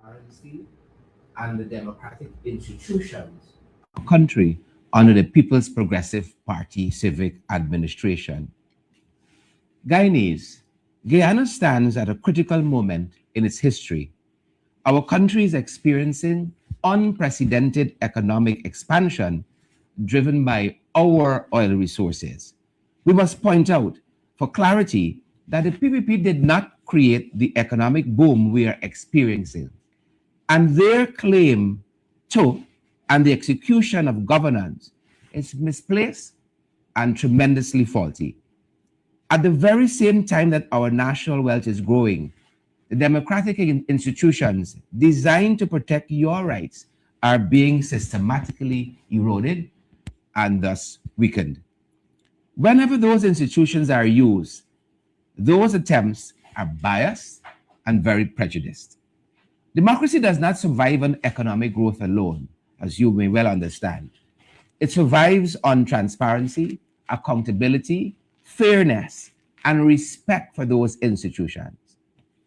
transparency and the democratic institutions of our country under the People's Progressive Party civic administration. Guyanese, Guyana stands at a critical moment in its history. Our country is experiencing unprecedented economic expansion driven by our oil resources. We must point out, for clarity, that the PPP did not create the economic boom we are experiencing, and their claim to and the execution of governance is misplaced and tremendously faulty. At the very same time that our national wealth is growing, the democratic institutions designed to protect your rights are being systematically eroded and thus weakened. Whenever those institutions are used, those attempts are biased and very prejudiced. Democracy does not survive on economic growth alone, as you may well understand. It survives on transparency, accountability, fairness, and respect for those institutions.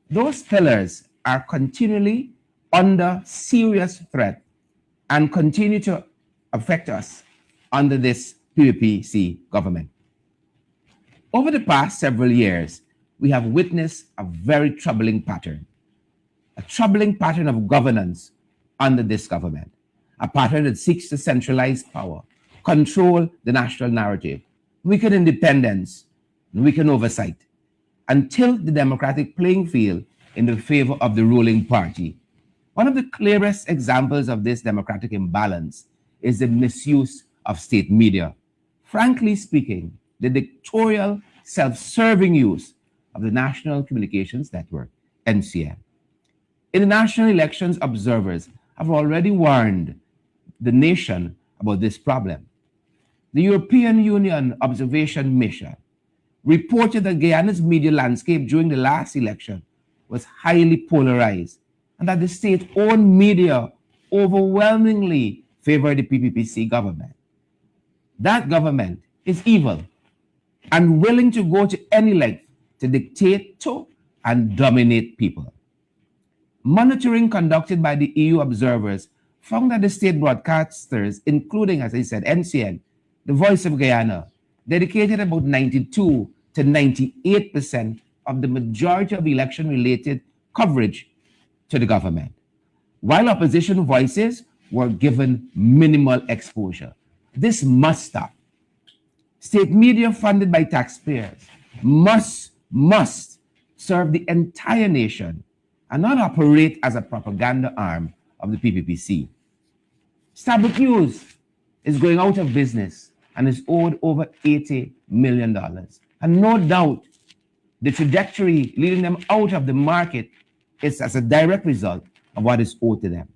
Those pillars are continually under serious threat and continue to affect us under this PPC government. Over the past several years, we have witnessed a very troubling pattern, a troubling pattern of governance under this government, a pattern that seeks to centralize power, control the national narrative, weaken independence, and weaken oversight, until the democratic playing field in the favor of the ruling party. One of the clearest examples of this democratic imbalance is the misuse of state media. Frankly speaking, the dictatorial, self-serving use of the National Communications Network, NCN. International elections observers have already warned the nation about this problem. The European Union Observation Mission reported that Guyana's media landscape during the last election was highly polarized and that the state-owned media overwhelmingly favored the PPPC government. That government is evil and willing to go to any length to dictate to and dominate people. Monitoring conducted by the EU observers found that the state broadcasters, including, as I said, NCN, the Voice of Guyana, dedicated about 92 to 98% of the majority of election-related coverage to the government, while opposition voices were given minimal exposure. This must stop. State media funded by taxpayers must serve the entire nation and not operate as a propaganda arm of the PPPC. Starbuck News is going out of business and is owed over $80 million. And no doubt, the trajectory leading them out of the market is as a direct result of what is owed to them.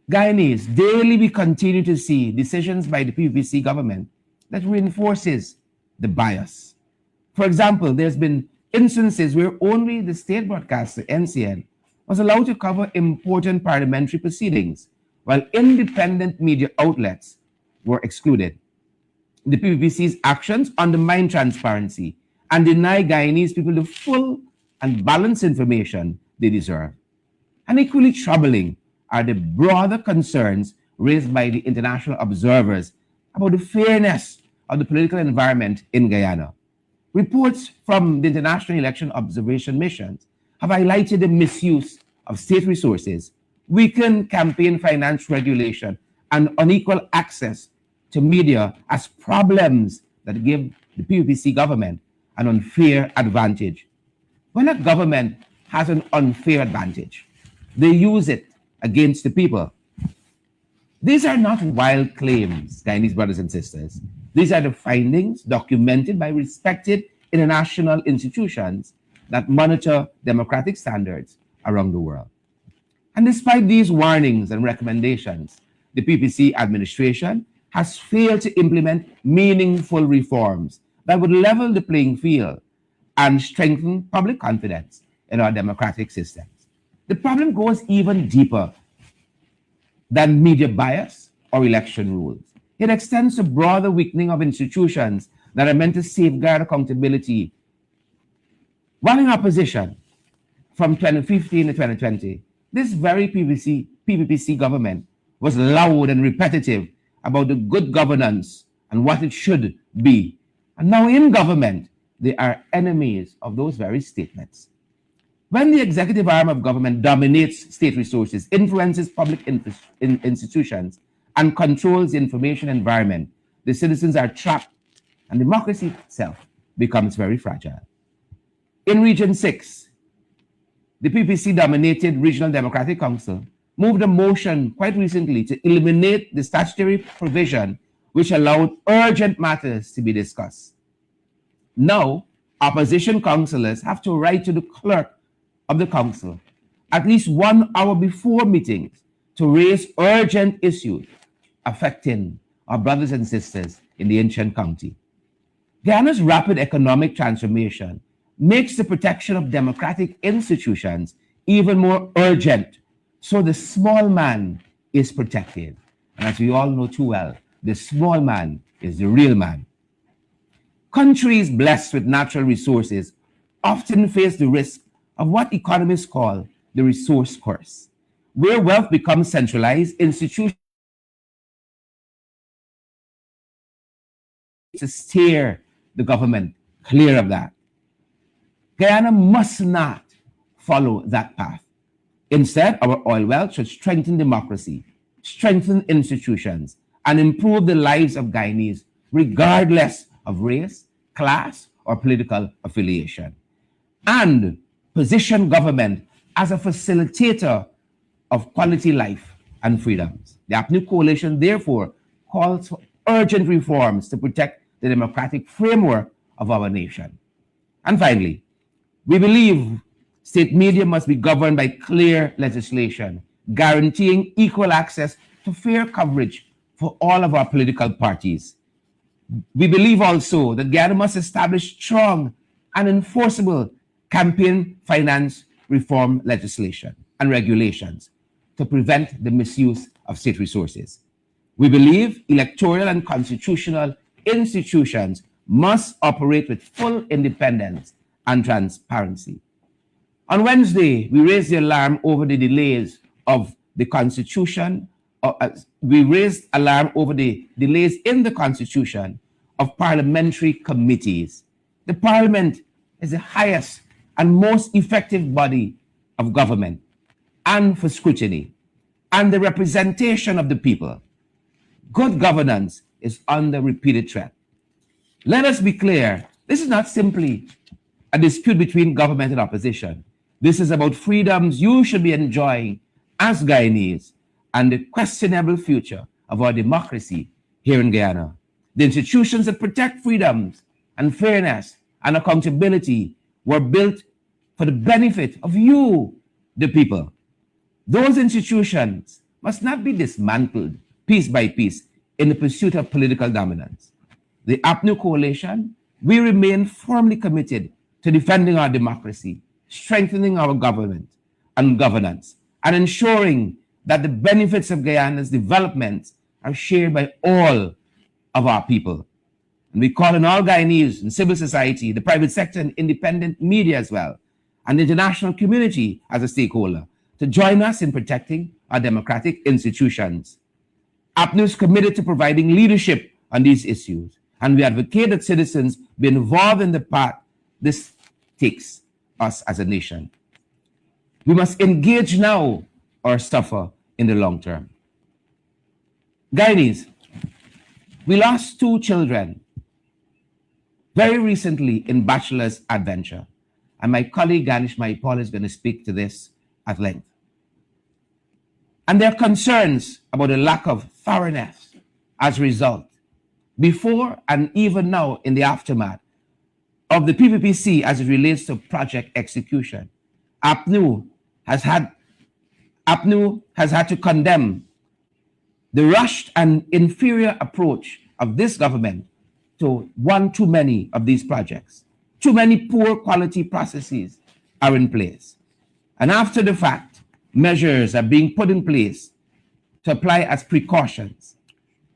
Guyanese, daily we continue to see decisions by the PPC government that reinforces the bias. For example, there's been instances where only the state broadcaster, NCN, was allowed to cover important parliamentary proceedings, while independent media outlets were excluded. The PPPC's actions undermine transparency and deny Guyanese people the full and balanced information they deserve. And equally troubling are the broader concerns raised by the international observers about the fairness of the political environment in Guyana. Reports from the International Election Observation Missions have highlighted the misuse of state resources, weakened campaign finance regulation, and unequal access to media as problems that give the PPC government an unfair advantage. When a government has an unfair advantage, they use it against the people. These are not wild claims, Guyanese brothers and sisters. These are the findings documented by respected international institutions that monitor democratic standards around the world. And despite these warnings and recommendations, the PPC administration has failed to implement meaningful reforms that would level the playing field and strengthen public confidence in our democratic systems. The problem goes even deeper than media bias or election rules. It extends to broader weakening of institutions that are meant to safeguard accountability. While in opposition from 2015 to 2020, This very PPPC government was loud and repetitive about the good governance and what it should be. And now in government, they are enemies of those very statements. When the executive arm of government dominates state resources, influences public institutions, and controls the information environment, the citizens are trapped and democracy itself becomes very fragile. In Region 6, the PPC-dominated Regional Democratic Council moved a motion quite recently to eliminate the statutory provision which allowed urgent matters to be discussed. Now, opposition councillors have to write to the clerk of the council at least 1 hour before meetings to raise urgent issues affecting our brothers and sisters in the ancient county. Guyana's rapid economic transformation makes the protection of democratic institutions even more urgent, so the small man is protected. And as we all know too well, the small man is the real man. Countries blessed with natural resources often face the risk of what economists call the resource curse, where wealth becomes centralized, institutions to steer the government clear of that. Guyana must not follow that path. Instead, our oil wealth should strengthen democracy, strengthen institutions, and improve the lives of Guyanese, regardless of race, class, or political affiliation, and position government as a facilitator of quality life and freedoms. The APNU coalition, therefore, calls for urgent reforms to protect the democratic framework of our nation. And finally, we believe state media must be governed by clear legislation, guaranteeing equal access to fair coverage for all of our political parties. We believe also that Guyana must establish strong and enforceable campaign finance reform legislation and regulations to prevent the misuse of state resources. We believe electoral and constitutional institutions must operate with full independence and transparency. On Wednesday, we raised the alarm over the delays of the Constitution. We raised alarm over the delays in the Constitution of parliamentary committees. The Parliament is the highest and most effective body of government and for scrutiny and the representation of the people. Good governance is under repeated threat. Let us be clear, this is not simply a dispute between government and opposition. This is about freedoms you should be enjoying as Guyanese and the questionable future of our democracy here in Guyana. The institutions that protect freedoms and fairness and accountability were built for the benefit of you, the people. Those institutions must not be dismantled piece by piece in the pursuit of political dominance. The APNU coalition, we remain firmly committed to defending our democracy, strengthening our government and governance, and ensuring that the benefits of Guyana's development are shared by all of our people. And we call on all Guyanese and civil society, the private sector and independent media as well, and the international community as a stakeholder to join us in protecting our democratic institutions. APNU is committed to providing leadership on these issues, and we advocate that citizens be involved in the path this takes us as a nation. We must engage now or suffer in the long term. Guyanese, we lost 2 children very recently in bachelor's adventure, and my colleague Ganesh Maipal is going to speak to this at length. And there are concerns about the lack of thoroughness as a result, before and even now in the aftermath of the PPPC as it relates to project execution. APNU has had to condemn the rushed and inferior approach of this government to one too many of these projects. Too many poor quality processes are in place. And after the fact, measures are being put in place to apply as precautions.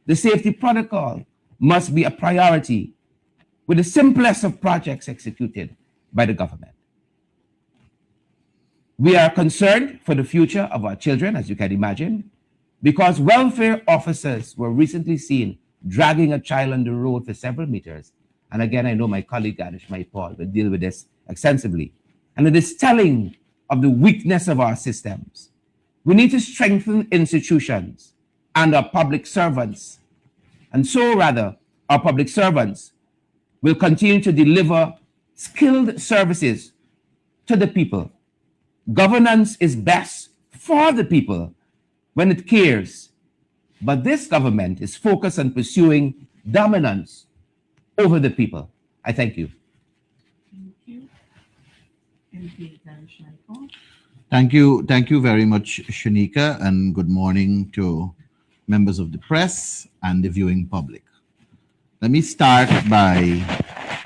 The safety protocol must be a priority with the simplest of projects executed by the government. We are concerned for the future of our children, as you can imagine, because welfare officers were recently seen dragging a child on the road for several meters. And again, I know my colleague Ganesh Paul will deal with this extensively. And it is telling of the weakness of our systems. We need to strengthen institutions and our public servants. And so, rather, our public servants will continue to deliver skilled services to the people. Governance is best for the people when it cares. But this government is focused on pursuing dominance over the people. I thank you. Thank you. MP Ganesh Paul. Thank you very much, Shanika, and good morning to members of the press and the viewing public. Let me start by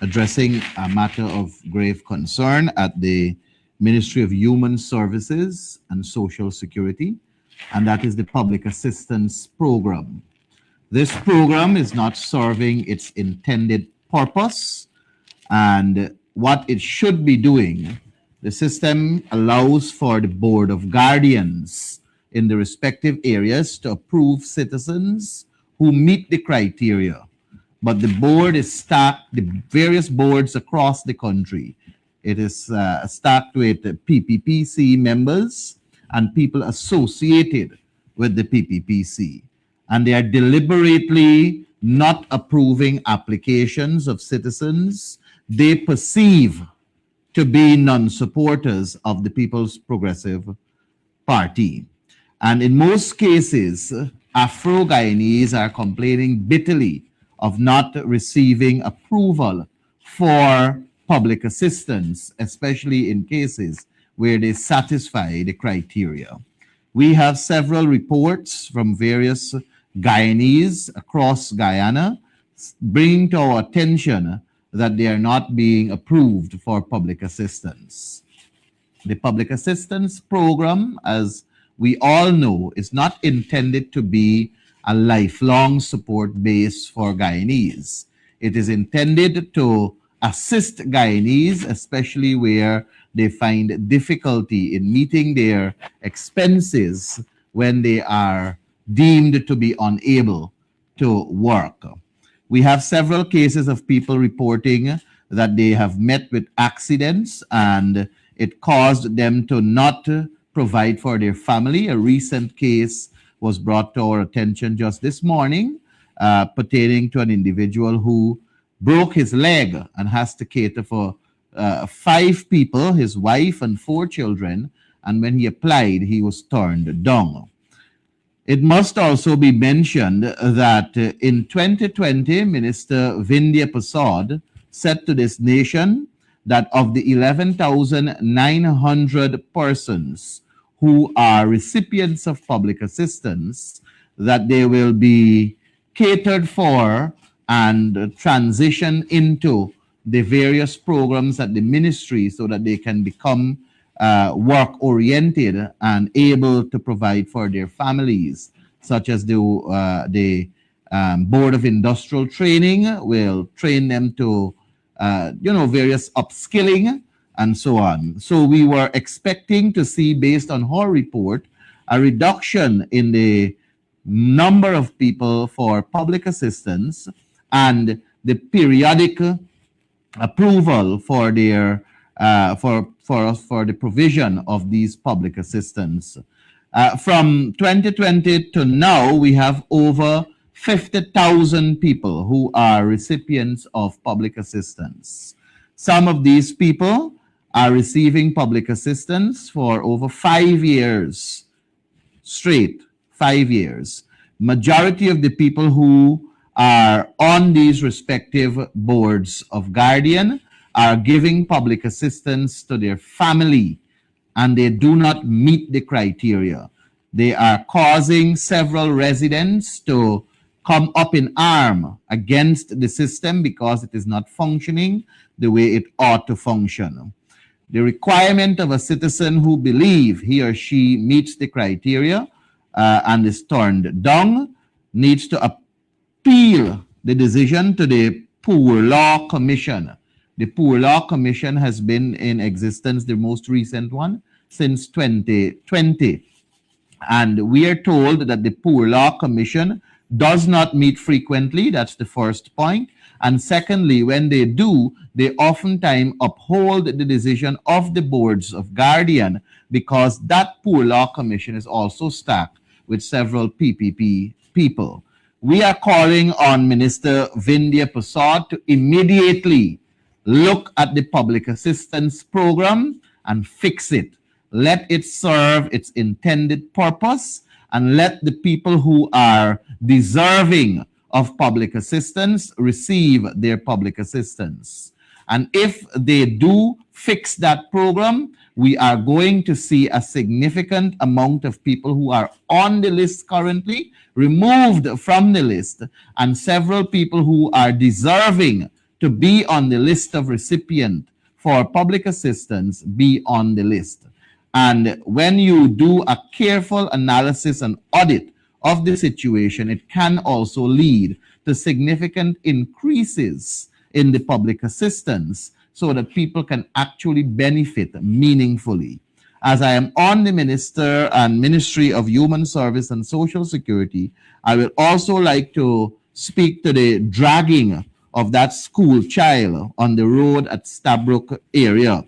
addressing a matter of grave concern at the Ministry of Human Services and Social Security, and that is the Public Assistance Program. This program is not serving its intended purpose, and what it should be doing. The system allows for the Board of Guardians in the respective areas to approve citizens who meet the criteria. But the board is stacked, the various boards across the country. It is stacked with PPPC members and people associated with the PPPC. And they are deliberately not approving applications of citizens they perceive to be non-supporters of the People's Progressive Party. And in most cases, Afro-Guyanese are complaining bitterly of not receiving approval for public assistance, especially in cases where they satisfy the criteria. We have several reports from various Guyanese across Guyana bringing to our attention that they are not being approved for public assistance. The public assistance program, as we all know, is not intended to be a lifelong support base for Guyanese. It is intended to assist Guyanese, especially where they find difficulty in meeting their expenses when they are deemed to be unable to work. We have several cases of people reporting that they have met with accidents and it caused them to not provide for their family. A recent case was brought to our attention just this morning pertaining to an individual who broke his leg and has to cater for 5 people, his wife and 4 children, and when he applied, he was turned down. It must also be mentioned that in 2020, Minister Vindhya Prasad said to this nation that of the 11,900 persons who are recipients of public assistance, that they will be catered for and transition into the various programs at the ministry so that they can become work-oriented and able to provide for their families, such as the Board of Industrial Training will train them to, various upskilling and so on. So we were expecting to see, based on her report, a reduction in the number of people for public assistance and the periodic approval for their for the provision of these public assistance. From 2020 to now, we have over 50,000 people who are recipients of public assistance. Some of these people are receiving public assistance for over 5 years straight, 5 years. Majority of the people who are on these respective boards of guardian are giving public assistance to their family, and they do not meet the criteria. They are causing several residents to come up in arm against the system because it is not functioning the way it ought to function. The requirement of a citizen who believes he or she meets the criteria and is turned down needs to appeal the decision to the Poor Law Commission. The Poor Law Commission has been in existence, the most recent one, since 2020. And we are told that the Poor Law Commission does not meet frequently. That's the first point. And secondly, when they do, they oftentimes uphold the decision of the boards of guardian, because that Poor Law Commission is also stacked with several PPP people. We are calling on Minister Vindhya Prasad to immediately look at the public assistance program and fix it. Let it serve its intended purpose, and let the people who are deserving of public assistance receive their public assistance. And if they do fix that program, we are going to see a significant amount of people who are on the list currently removed from the list, and several people who are deserving to be on the list of recipient for public assistance be on the list. And when you do a careful analysis and audit of the situation, it can also lead to significant increases in the public assistance so that people can actually benefit meaningfully. As I am on the Minister and Ministry of Human Service and Social Security, I would also like to speak to the dragging of that school child on the road at Stabrook area.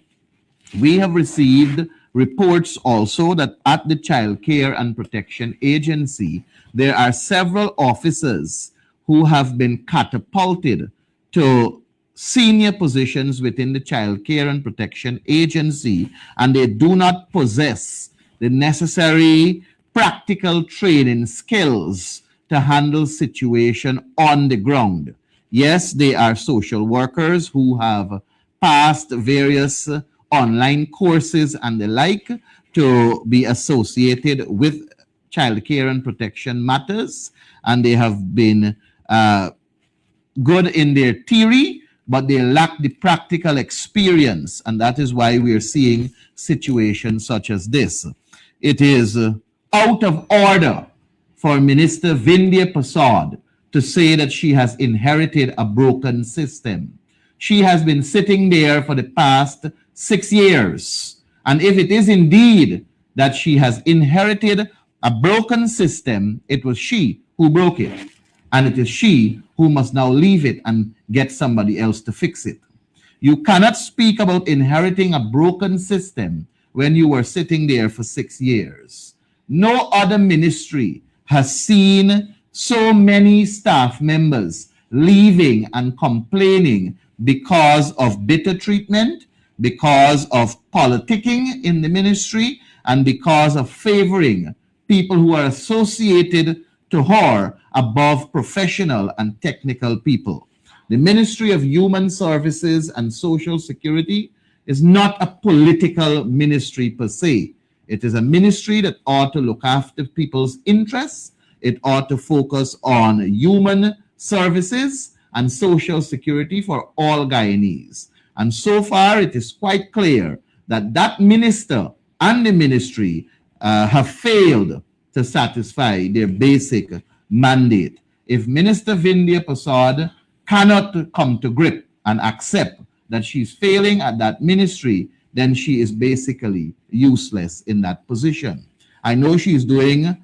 We have received reports also that at the Child Care and Protection Agency, there are several officers who have been catapulted to senior positions within the Child Care and Protection Agency, and they do not possess the necessary practical training skills to handle situation on the ground. Yes, they are social workers who have passed various online courses and the like to be associated with child care and protection matters, and they have been good in their theory, but they lack the practical experience, and that is why we are seeing situations such as this. It is out of order for Minister Vindhya Prasad to say that she has inherited a broken system. She has been sitting there for the past 6 years. And if it is indeed that she has inherited a broken system, it was she who broke it. And it is she who must now leave it and get somebody else to fix it. You cannot speak about inheriting a broken system when you were sitting there for 6 years. No other ministry has seen so many staff members leaving and complaining because of bitter treatment, because of politicking in the ministry, and because of favoring people who are associated to her above professional and technical people. The Ministry of Human Services and Social Security is not a political ministry per se. It is a ministry that ought to look after people's interests. It ought to focus on human services and social security for all Guyanese. And so far, it is quite clear that that minister and the ministry have failed to satisfy their basic mandate. If Minister Vindhya Prasad cannot come to grip and accept that she's failing at that ministry, then she is basically useless in that position. I know she's doing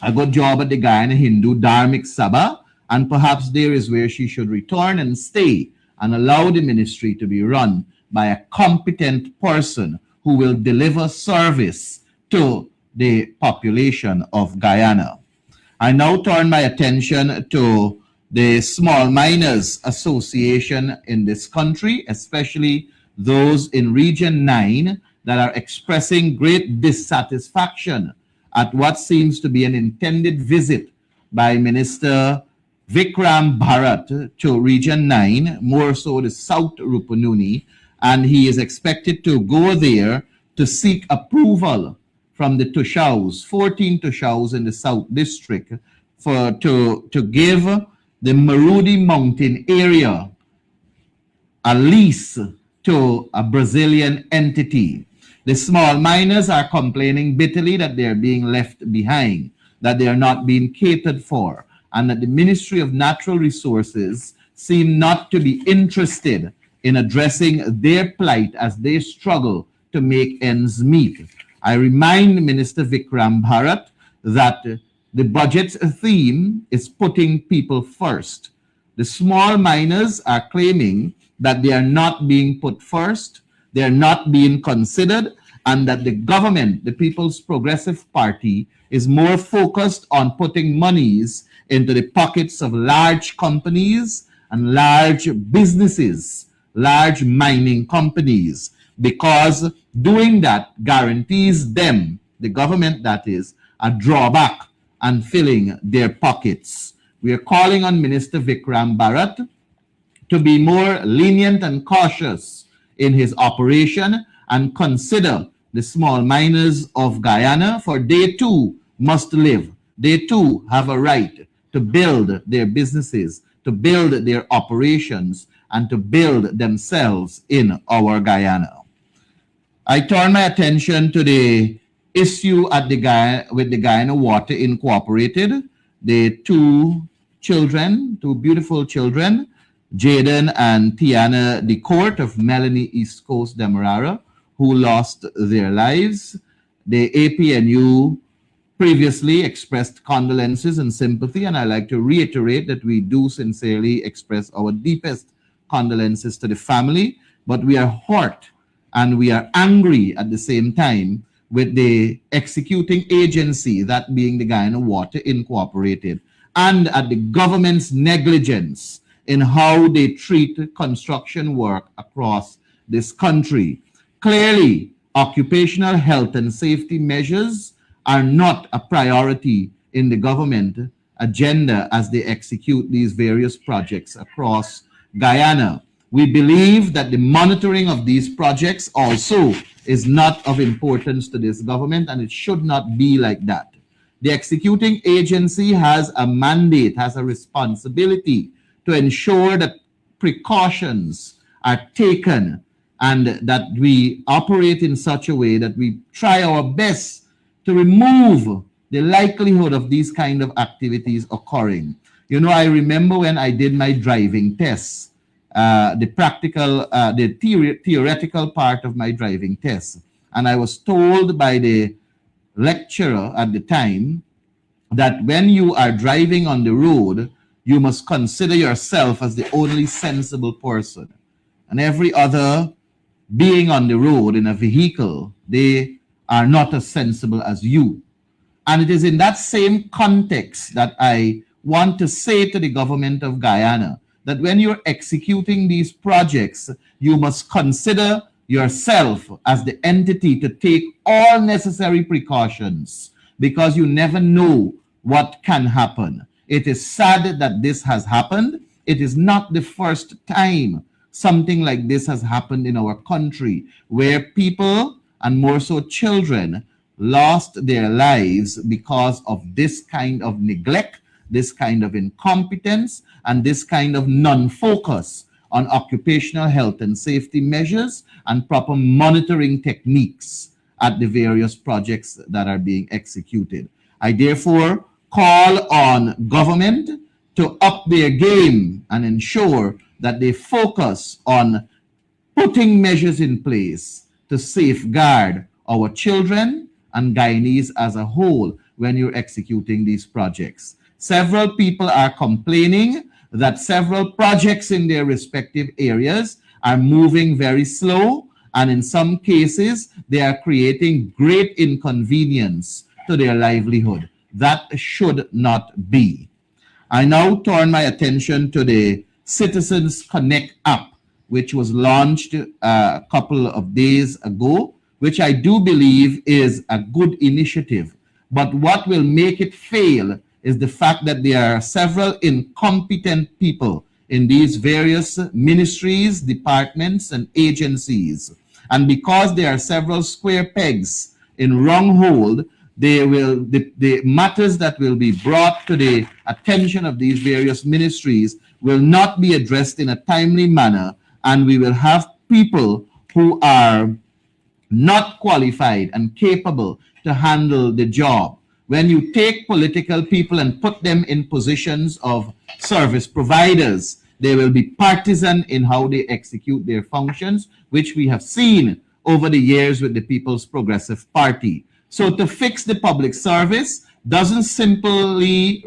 a good job at the Guyana Hindu Dharmic Sabha, and perhaps there is where she should return and stay and allow the ministry to be run by a competent person who will deliver service to the population of Guyana. I now turn my attention to the Small Miners Association in this country, especially those in Region 9 that are expressing great dissatisfaction at what seems to be an intended visit by Minister Vikram Bharat to Region 9, more so the South Rupununi, and he is expected to go there to seek approval from the Tushaus, 14 Tushaus in the South District, to give the Marudi Mountain area a lease to a Brazilian entity. The small miners are complaining bitterly that they are being left behind, that they are not being catered for, and that the Ministry of Natural Resources seem not to be interested in addressing their plight as they struggle to make ends meet. I remind Minister Vikram Bharat that the budget's theme is putting people first. The small miners are claiming that they are not being put first, they are not being considered, and that the government, the People's Progressive Party, is more focused on putting monies into the pockets of large companies and large businesses, large mining companies, because doing that guarantees them, the government that is, a drawback and filling their pockets. We are calling on Minister Vikram Bharat to be more lenient and cautious in his operation and consider the small miners of Guyana, for they too must live. They too have a right to build their businesses, to build their operations, and to build themselves in our Guyana. I turn my attention to the issue at with the Guyana Water Incorporated. The two beautiful children, Jaden and Tiana DeCourt of Melanie East Coast Demerara, who lost their lives. The APNU previously expressed condolences and sympathy, and I'd like to reiterate that we do sincerely express our deepest condolences to the family, but we are hurt and we are angry at the same time with the executing agency, that being the Guyana Water Incorporated, and at the government's negligence in how they treat construction work across this country. Clearly, occupational health and safety measures are not a priority in the government agenda as they execute these various projects across Guyana. We believe that the monitoring of these projects also is not of importance to this government, and it should not be like that. The executing agency has a mandate, has a responsibility to ensure that precautions are taken and that we operate in such a way that we try our best to remove the likelihood of these kind of activities occurring. You know, I remember when I did my driving tests, the theoretical part of my driving test, and I was told by the lecturer at the time that when you are driving on the road, you must consider yourself as the only sensible person, and every other being on the road in a vehicle, they are not as sensible as you. And it is in that same context that I want to say to the government of Guyana that when you're executing these projects, you must consider yourself as the entity to take all necessary precautions, because you never know what can happen. It is sad that this has happened. It is not the first time something like this has happened in our country, where people, and more so children, lost their lives because of this kind of neglect, this kind of incompetence, and this kind of non-focus on occupational health and safety measures and proper monitoring techniques at the various projects that are being executed. I therefore call on government to up their game and ensure that they focus on putting measures in place to safeguard our children and Guyanese as a whole when you're executing these projects. Several people are complaining that several projects in their respective areas are moving very slow, and in some cases, they are creating great inconvenience to their livelihood. That should not be. I now turn my attention to the Citizens Connect app, which was launched a couple of days ago, which I do believe is a good initiative. But what will make it fail is the fact that there are several incompetent people in these various ministries, departments, and agencies. And because there are several square pegs in wrong hole, the matters that will be brought to the attention of these various ministries will not be addressed in a timely manner, and we will have people who are not qualified and capable to handle the job. When you take political people and put them in positions of service providers, they will be partisan in how they execute their functions, which we have seen over the years with the People's Progressive Party. So to fix the public service doesn't simply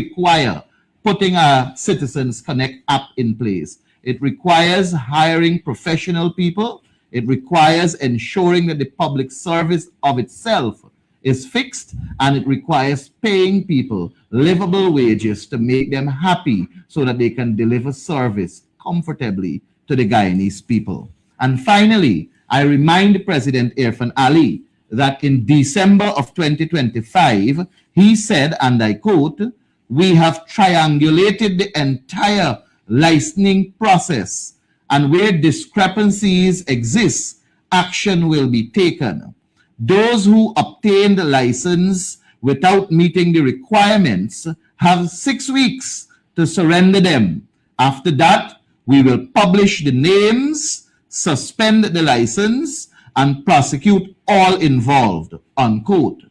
require putting a Citizens Connect app in place. It requires hiring professional people. It requires ensuring that the public service of itself is fixed, and it requires paying people livable wages to make them happy so that they can deliver service comfortably to the Guyanese people. And finally, I remind President Irfan Ali that in December of 2025, he said, and I quote, "We have triangulated the entire licensing process, and where discrepancies exist, action will be taken. Those who obtain the license without meeting the requirements have 6 weeks to surrender them. After that, we will publish the names, suspend the license, and prosecute all involved," unquote.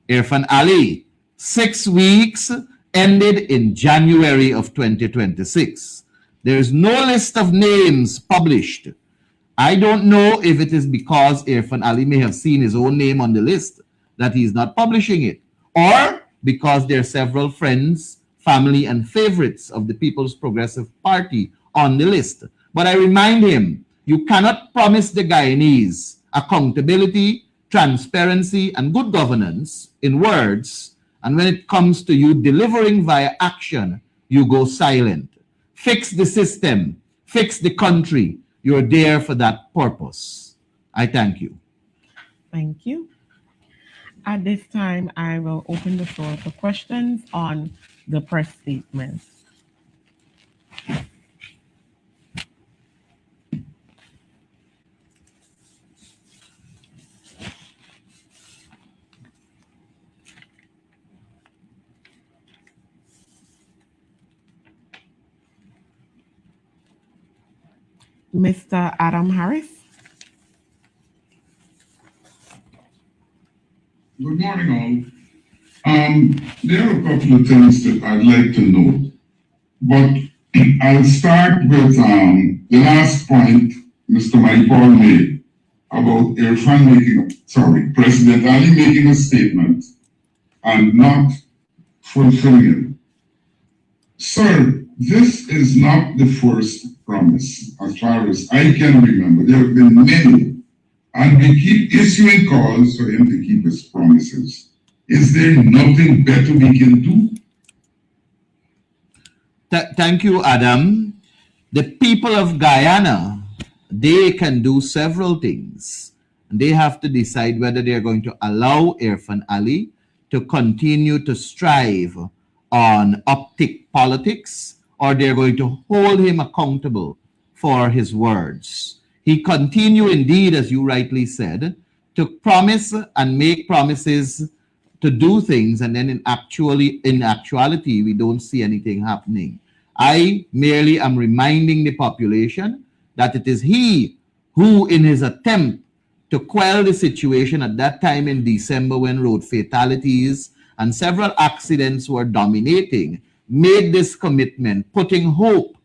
Irfan Ali, 6 weeks ended in January of 2026. There is no list of names published. I don't know if it is because Irfan Ali may have seen his own name on the list that he's not publishing it, or because there are several friends, family, and favorites of the People's Progressive Party on the list. But I remind him, you cannot promise the Guyanese accountability, transparency, and good governance in words, and when it comes to you delivering via action, you go silent. Fix the system, fix the country. You're there for that purpose. I thank you. Thank you. At this time, I will open the floor for questions on the press statements. Mr. Adam Harris. Good morning, all. There are a couple of things that I'd like to note, but I'll start with the last point Mr. Mike Paul made about President Ali making a statement and not fulfilling it. Sir, this is not the first promise, as far as I can remember. There have been many, and we keep issuing calls for him to keep his promises. Is there nothing better we can do? Thank you, Adam. The people of Guyana, they can do several things. They have to decide whether they're going to allow Irfan Ali to continue to strive on optic politics, or they're going to hold him accountable for his words. He continued, indeed, as you rightly said, to promise and make promises to do things, and then in actuality, we don't see anything happening. I merely am reminding the population that it is he who, in his attempt to quell the situation at that time in December when road fatalities and several accidents were dominating, made this commitment, putting hope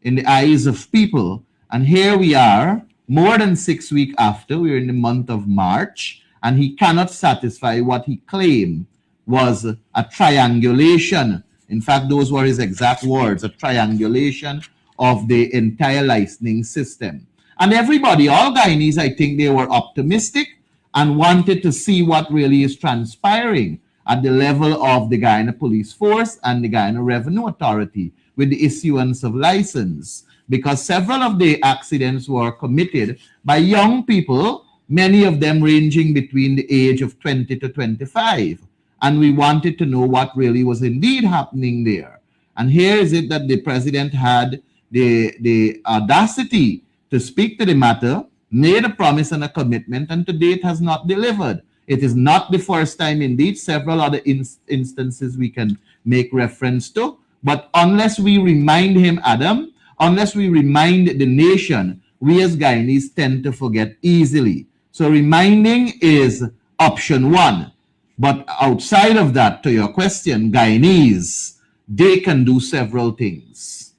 in the eyes of people. And here we are, more than 6 weeks after, we're in the month of March, and he cannot satisfy what he claimed was a triangulation. In fact, those were his exact words, a triangulation of the entire licensing system. And everybody, all Guyanese, I think they were optimistic and wanted to see what really is transpiring at the level of the Guyana Police Force and the Guyana Revenue Authority with the issuance of license, because several of the accidents were committed by young people, many of them ranging between the age of 20 to 25. And we wanted to know what really was indeed happening there. And here is it that the president had the audacity to speak to the matter, made a promise and a commitment, and to date has not delivered. It is not the first time, indeed, several other instances we can make reference to. But unless we remind him, Adam, unless we remind the nation, we as Guyanese tend to forget easily. So reminding is option one. But outside of that, to your question, Guyanese, they can do several things.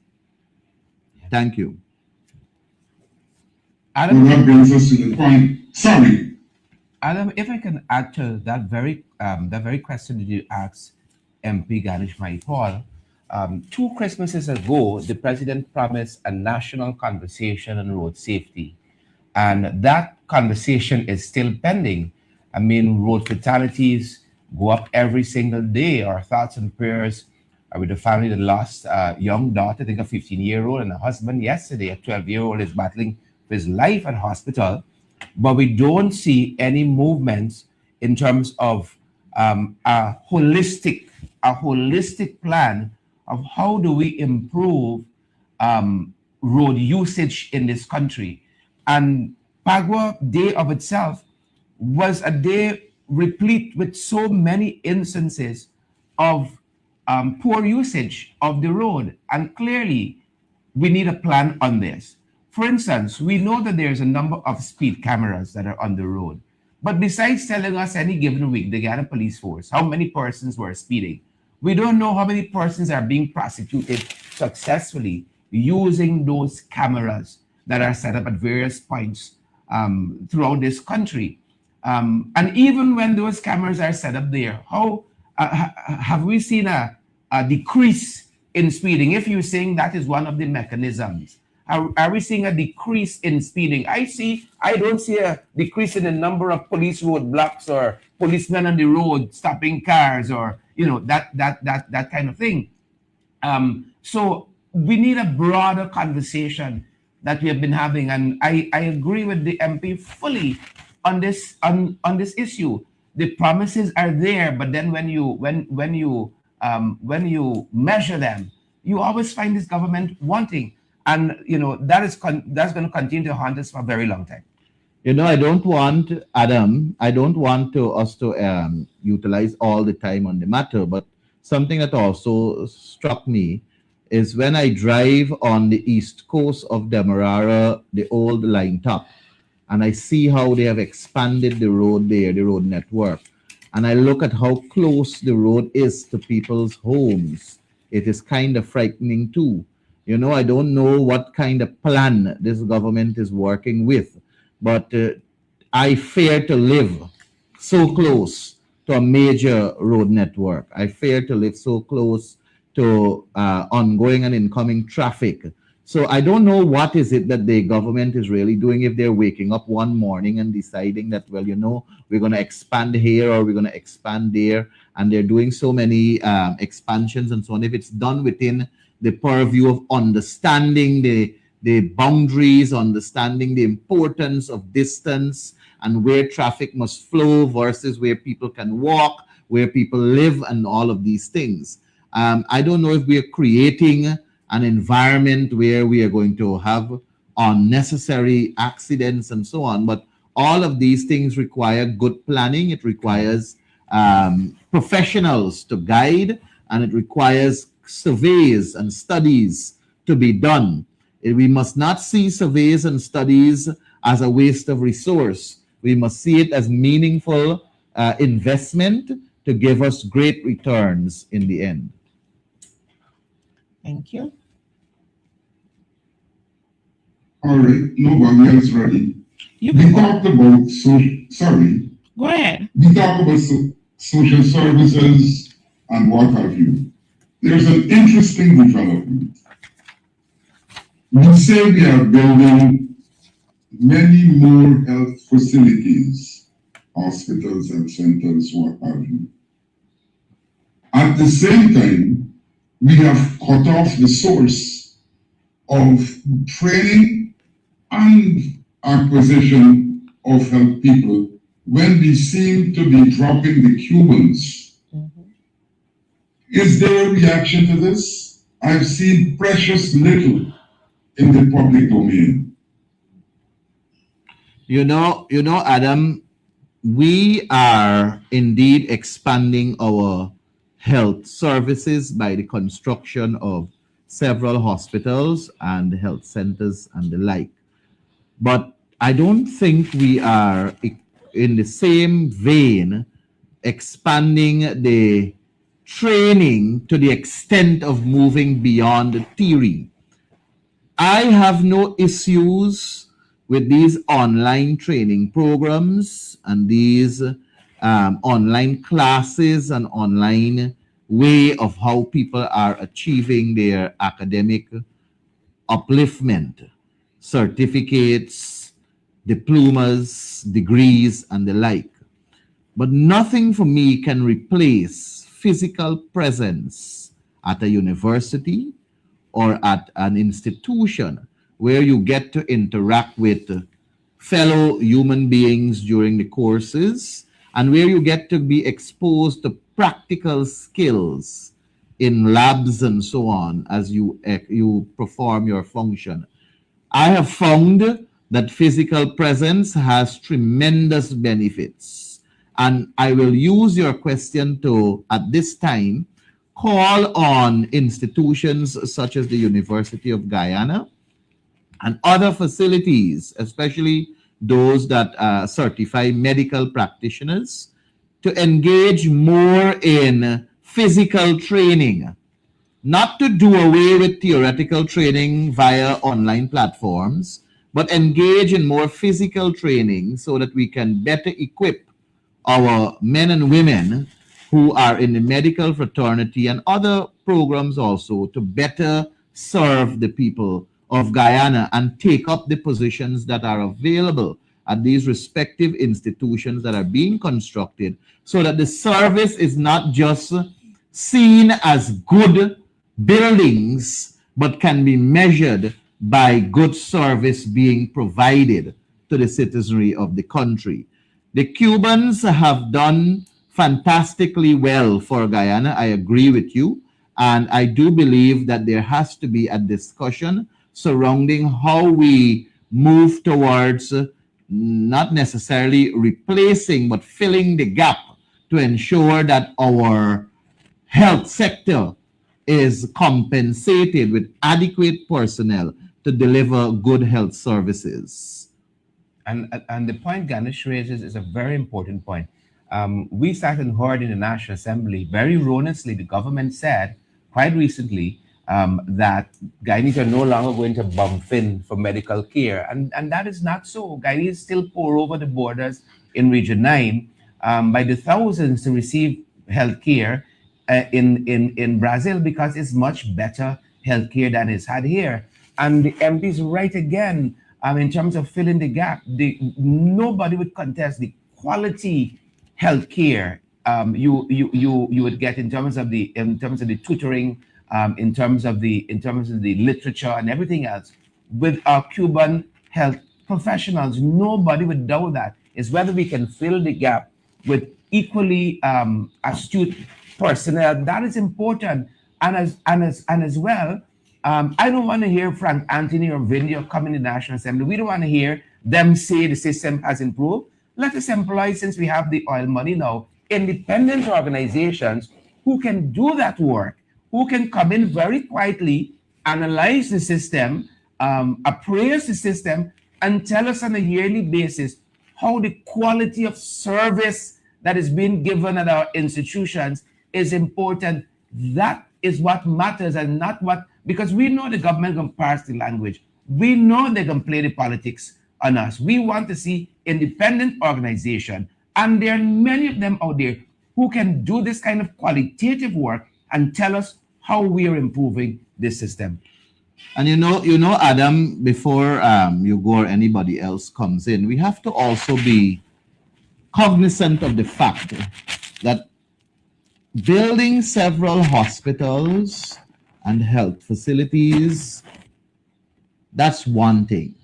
Thank you. So Adam, that brings us to the point. Sorry. Adam, if I can add to that very question that you asked MP Ganesh Maipal, 2 Christmases ago, the president promised a national conversation on road safety, and that conversation is still pending. I mean, road fatalities go up every single day. Our thoughts and prayers are with the family that lost a young daughter, I think a 15-year-old, and a husband yesterday. A 12-year-old is battling for his life at hospital, but we don't see any movements in terms of a holistic plan of how do we improve road usage in this country. And Pagua Day of itself was a day replete with so many instances of poor usage of the road. And clearly, we need a plan on this. For instance, we know that there's a number of speed cameras that are on the road. But besides telling us any given week, the Guyana Police Force, how many persons were speeding, we don't know how many persons are being prosecuted successfully using those cameras that are set up at various points throughout this country. And even when those cameras are set up there, how have we seen a decrease in speeding? If you're saying that is one of the mechanisms, are we seeing a decrease in speeding? I don't see a decrease in the number of police roadblocks or policemen on the road stopping cars or that kind of thing. So we need a broader conversation that we have been having, and I agree with the MP fully on this issue. The promises are there, but then when you measure them, you always find this government wanting, and that's going to continue to haunt us for a very long time. I don't want, Adam, I don't want us to utilize all the time on the matter, but something that also struck me is when I drive on the east coast of Demerara, the old line top, and I see how they have expanded the road there, the road network, and I look at how close the road is to people's homes, it is kind of frightening too. I don't know what kind of plan this government is working with, but I fear to live so close to a major road network. I fear to live so close to ongoing and incoming traffic. So I don't know what is it that the government is really doing, if they're waking up one morning and deciding that, well, we're going to expand here or we're going to expand there, and they're doing so many expansions and so on. If it's done within the purview of understanding the boundaries, understanding the importance of distance and where traffic must flow versus where people can walk, where people live, and all of these things. I don't know if we are creating an environment where we are going to have unnecessary accidents and so on, but all of these things require good planning. It requires professionals to guide, and it requires surveys and studies to be done. We must not see surveys and studies as a waste of resource. We must see it as meaningful investment to give us great returns in the end. Thank you. All right, nobody else ready. You We can go. talked about sorry. Go ahead. We talk about social services and what have you. There's an interesting development. We say we are building many more health facilities, hospitals and centers, what have you. At the same time, we have cut off the source of training and acquisition of health people when we seem to be dropping the Cubans. Is there a reaction to this? I've seen precious little in the public domain. Adam, we are indeed expanding our health services by the construction of several hospitals and health centers and the like. But I don't think we are in the same vein expanding the training to the extent of moving beyond the theory. I have no issues with these online training programs and these online classes and online way of how people are achieving their academic upliftment, certificates, diplomas, degrees, and the like. But nothing for me can replace physical presence at a university or at an institution where you get to interact with fellow human beings during the courses and where you get to be exposed to practical skills in labs and so on as you perform your function. I have found that physical presence has tremendous benefits. And I will use your question to, at this time, call on institutions such as the University of Guyana and other facilities, especially those that certify medical practitioners, to engage more in physical training, not to do away with theoretical training via online platforms, but engage in more physical training so that we can better equip our men and women who are in the medical fraternity and other programs also to better serve the people of Guyana and take up the positions that are available at these respective institutions that are being constructed so that the service is not just seen as good buildings but can be measured by good service being provided to the citizenry of the country. The Cubans have done fantastically well for Guyana. I agree with you. And I do believe that there has to be a discussion surrounding how we move towards not necessarily replacing, but filling the gap to ensure that our health sector is compensated with adequate personnel to deliver good health services. And the point Ganesh raises is a very important point. We sat and heard in the National Assembly, very erroneously, the government said quite recently that Guyanese are no longer going to bump in for medical care. And that is not so. Guyanese still pour over the borders in Region 9 by the thousands to receive health care in Brazil because it's much better health care than is had here. And the MP is right again in terms of filling the gap. Nobody would contest the quality health care you would get in terms of the tutoring, in terms of the literature and everything else with our Cuban health professionals. Nobody would doubt that. It's whether we can fill the gap with equally astute personnel. That is important. And as well, I don't want to hear Frank Anthony or Vindia come in the National Assembly. We don't want to hear them say the system has improved. Let us employ, since we have the oil money now, independent organizations who can do that work, who can come in very quietly, analyze the system, appraise the system, and tell us on a yearly basis how the quality of service that is being given at our institutions is important. That is what matters, and not what, because we know the government can parse the language. We know they can play the politics on us. We want to see independent organization, and there are many of them out there who can do this kind of qualitative work and tell us how we are improving this system. And you know, Adam, before you go or anybody else comes in, we have to also be cognizant of the fact that building several hospitals and health facilities, that's one thing.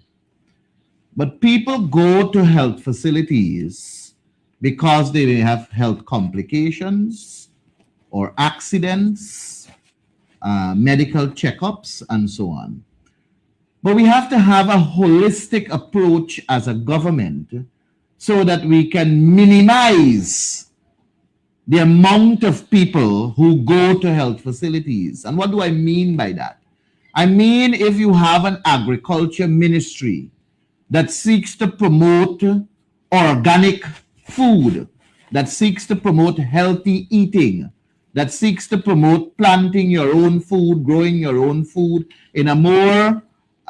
But people go to health facilities because they may have health complications or accidents, medical checkups, and so on. But we have to have a holistic approach as a government so that we can minimize the amount of people who go to health facilities. And what do I mean by that? I mean, if you have an agriculture ministry that seeks to promote organic food, that seeks to promote healthy eating, that seeks to promote planting your own food, growing your own food in a more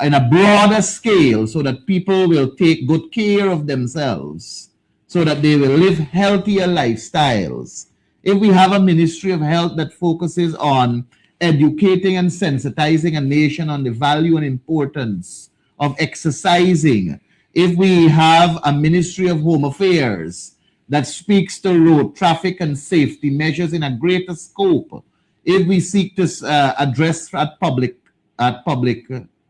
in a broader scale so that people will take good care of themselves, so that they will live healthier lifestyles. If we have a Ministry of Health that focuses on educating and sensitizing a nation on the value and importance of exercising, if we have a Ministry of Home Affairs that speaks to road traffic and safety measures in a greater scope, if we seek to address at public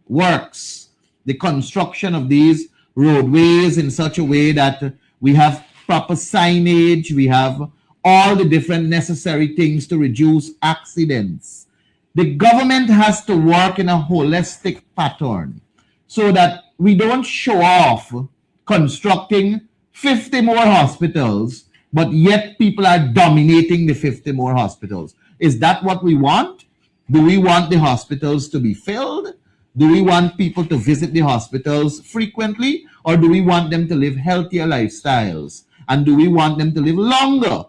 works the construction of these roadways in such a way that we have proper signage, we have all the different necessary things to reduce accidents. The government has to work in a holistic pattern so that we don't show off constructing 50 more hospitals, but yet people are dominating the 50 more hospitals. Is that what we want? Do we want the hospitals to be filled? Do we want people to visit the hospitals frequently? Or do we want them to live healthier lifestyles? And do we want them to live longer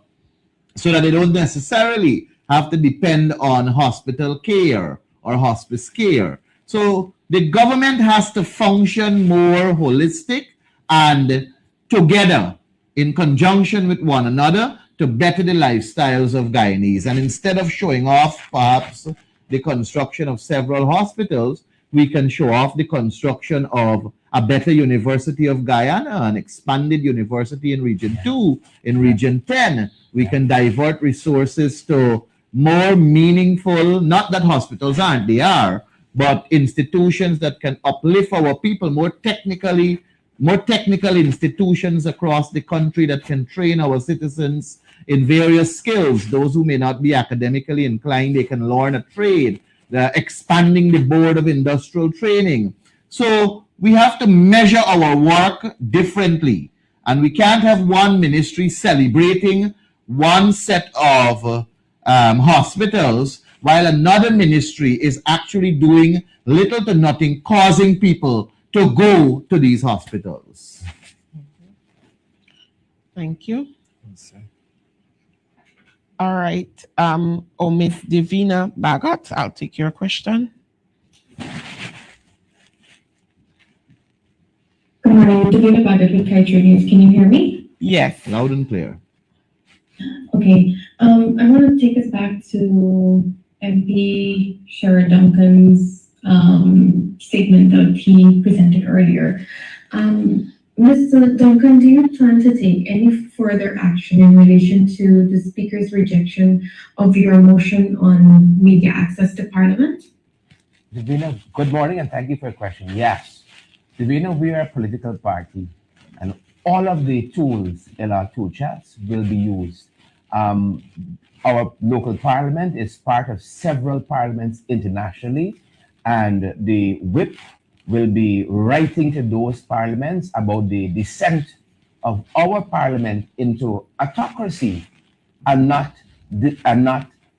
so that they don't necessarily have to depend on hospital care or hospice care? So the government has to function more holistic and together in conjunction with one another to better the lifestyles of Guyanese. And instead of showing off perhaps the construction of several hospitals, we can show off the construction of a better University of Guyana, an expanded university in Region 2, in Region 10. We can divert resources to more meaningful, not that hospitals aren't, they are, but institutions that can uplift our people, more technical institutions across the country that can train our citizens in various skills. Those who may not be academically inclined, they can learn a trade. Expanding the board of industrial training. So we have to measure our work differently. And we can't have one ministry celebrating one set of hospitals while another ministry is actually doing little to nothing, causing people to go to these hospitals. Thank you. All right. Miss Divina Bagot, I'll take your question. Good morning, Divina Bagot with Kaiser News. Can you hear me? Yes. Loud and clear. Okay. I want to take us back to MP Sherrod Duncan's statement that he presented earlier. Mr. Duncan, do you plan to take any further action in relation to the Speaker's rejection of your motion on media access to Parliament? Divina, good morning and thank you for your question. Yes, Divina, we are a political party and all of the tools in our tool chest will be used. Our local parliament is part of several parliaments internationally, and the whip will be writing to those parliaments about the descent of our parliament into autocracy and not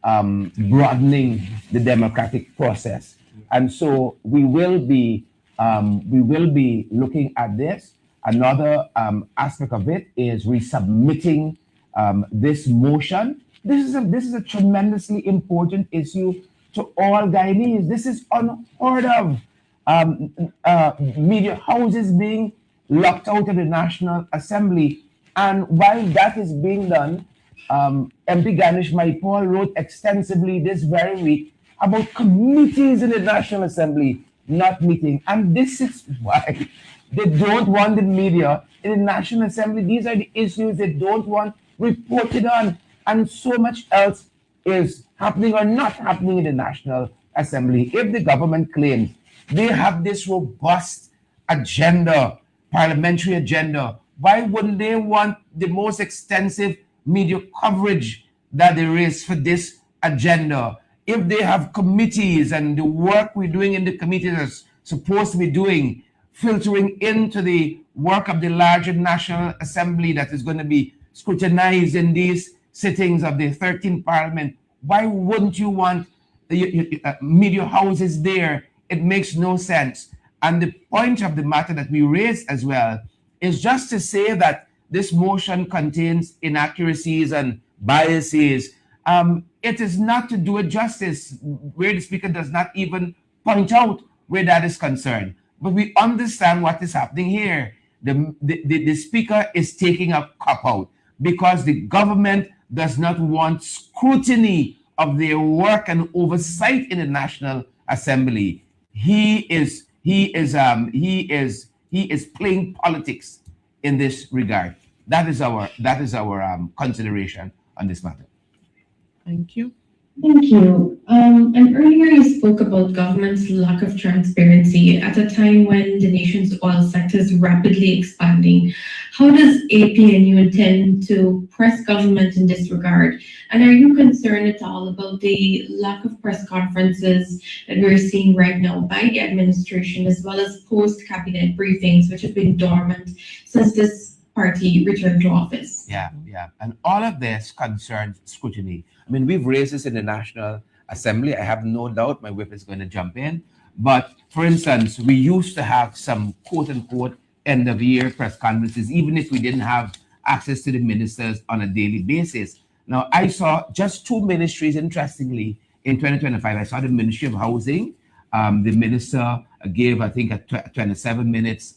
broadening the democratic process. And so we will be looking at this. Another aspect of it is resubmitting this motion. This is a tremendously important issue to all Guyanese. This is unheard of. Media houses being locked out of the National Assembly. And while that is being done, MP Ganesh Maipal wrote extensively this very week about committees in the National Assembly not meeting. And this is why they don't want the media in the National Assembly. These are the issues they don't want reported on. And so much else is happening or not happening in the National Assembly. If the government claims they have this robust agenda, parliamentary agenda, why wouldn't they want the most extensive media coverage that there is for this agenda? If they have committees and the work we're doing in the committees is supposed to be doing, filtering into the work of the larger National Assembly that is going to be scrutinized in these sittings of the 13th Parliament, why wouldn't you want the media houses there? It makes no sense. And the point of the matter that we raised as well is just to say that this motion contains inaccuracies and biases. It is not to do it justice, where the Speaker does not even point out where that is concerned. But we understand what is happening here. The speaker is taking a cop out because the government does not want scrutiny of their work and oversight in the National Assembly. He is playing politics in this regard. That is our consideration on this matter. Thank you. Thank you. And earlier you spoke about government's lack of transparency at a time when the nation's oil sector is rapidly expanding. How does APNU intend to press government in this regard? And are you concerned at all about the lack of press conferences that we're seeing right now by the administration, as well as post-cabinet briefings, which have been dormant since this party returned to office? Yeah. And all of this concerns scrutiny. I mean, we've raised this in the National Assembly. I have no doubt my whip is going to jump in. But for instance, we used to have some quote unquote end of year press conferences, even if we didn't have access to the ministers on a daily basis. Now, I saw just two ministries, interestingly, in 2025. I saw the Ministry of Housing. The minister gave, I think, a 27 minutes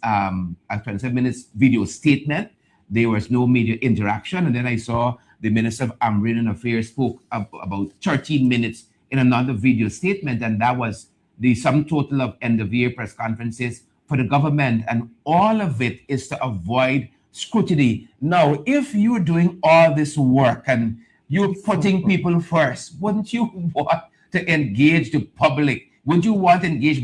video statement. There was no media interaction. And then I saw the Minister of Agrarian Affairs spoke about 13 minutes in another video statement. And that was the sum total of end of year press conferences for the government. And all of it is to avoid scrutiny. Now, if you're doing all this work and you're putting people first, wouldn't you want to engage the public? Would you want to engage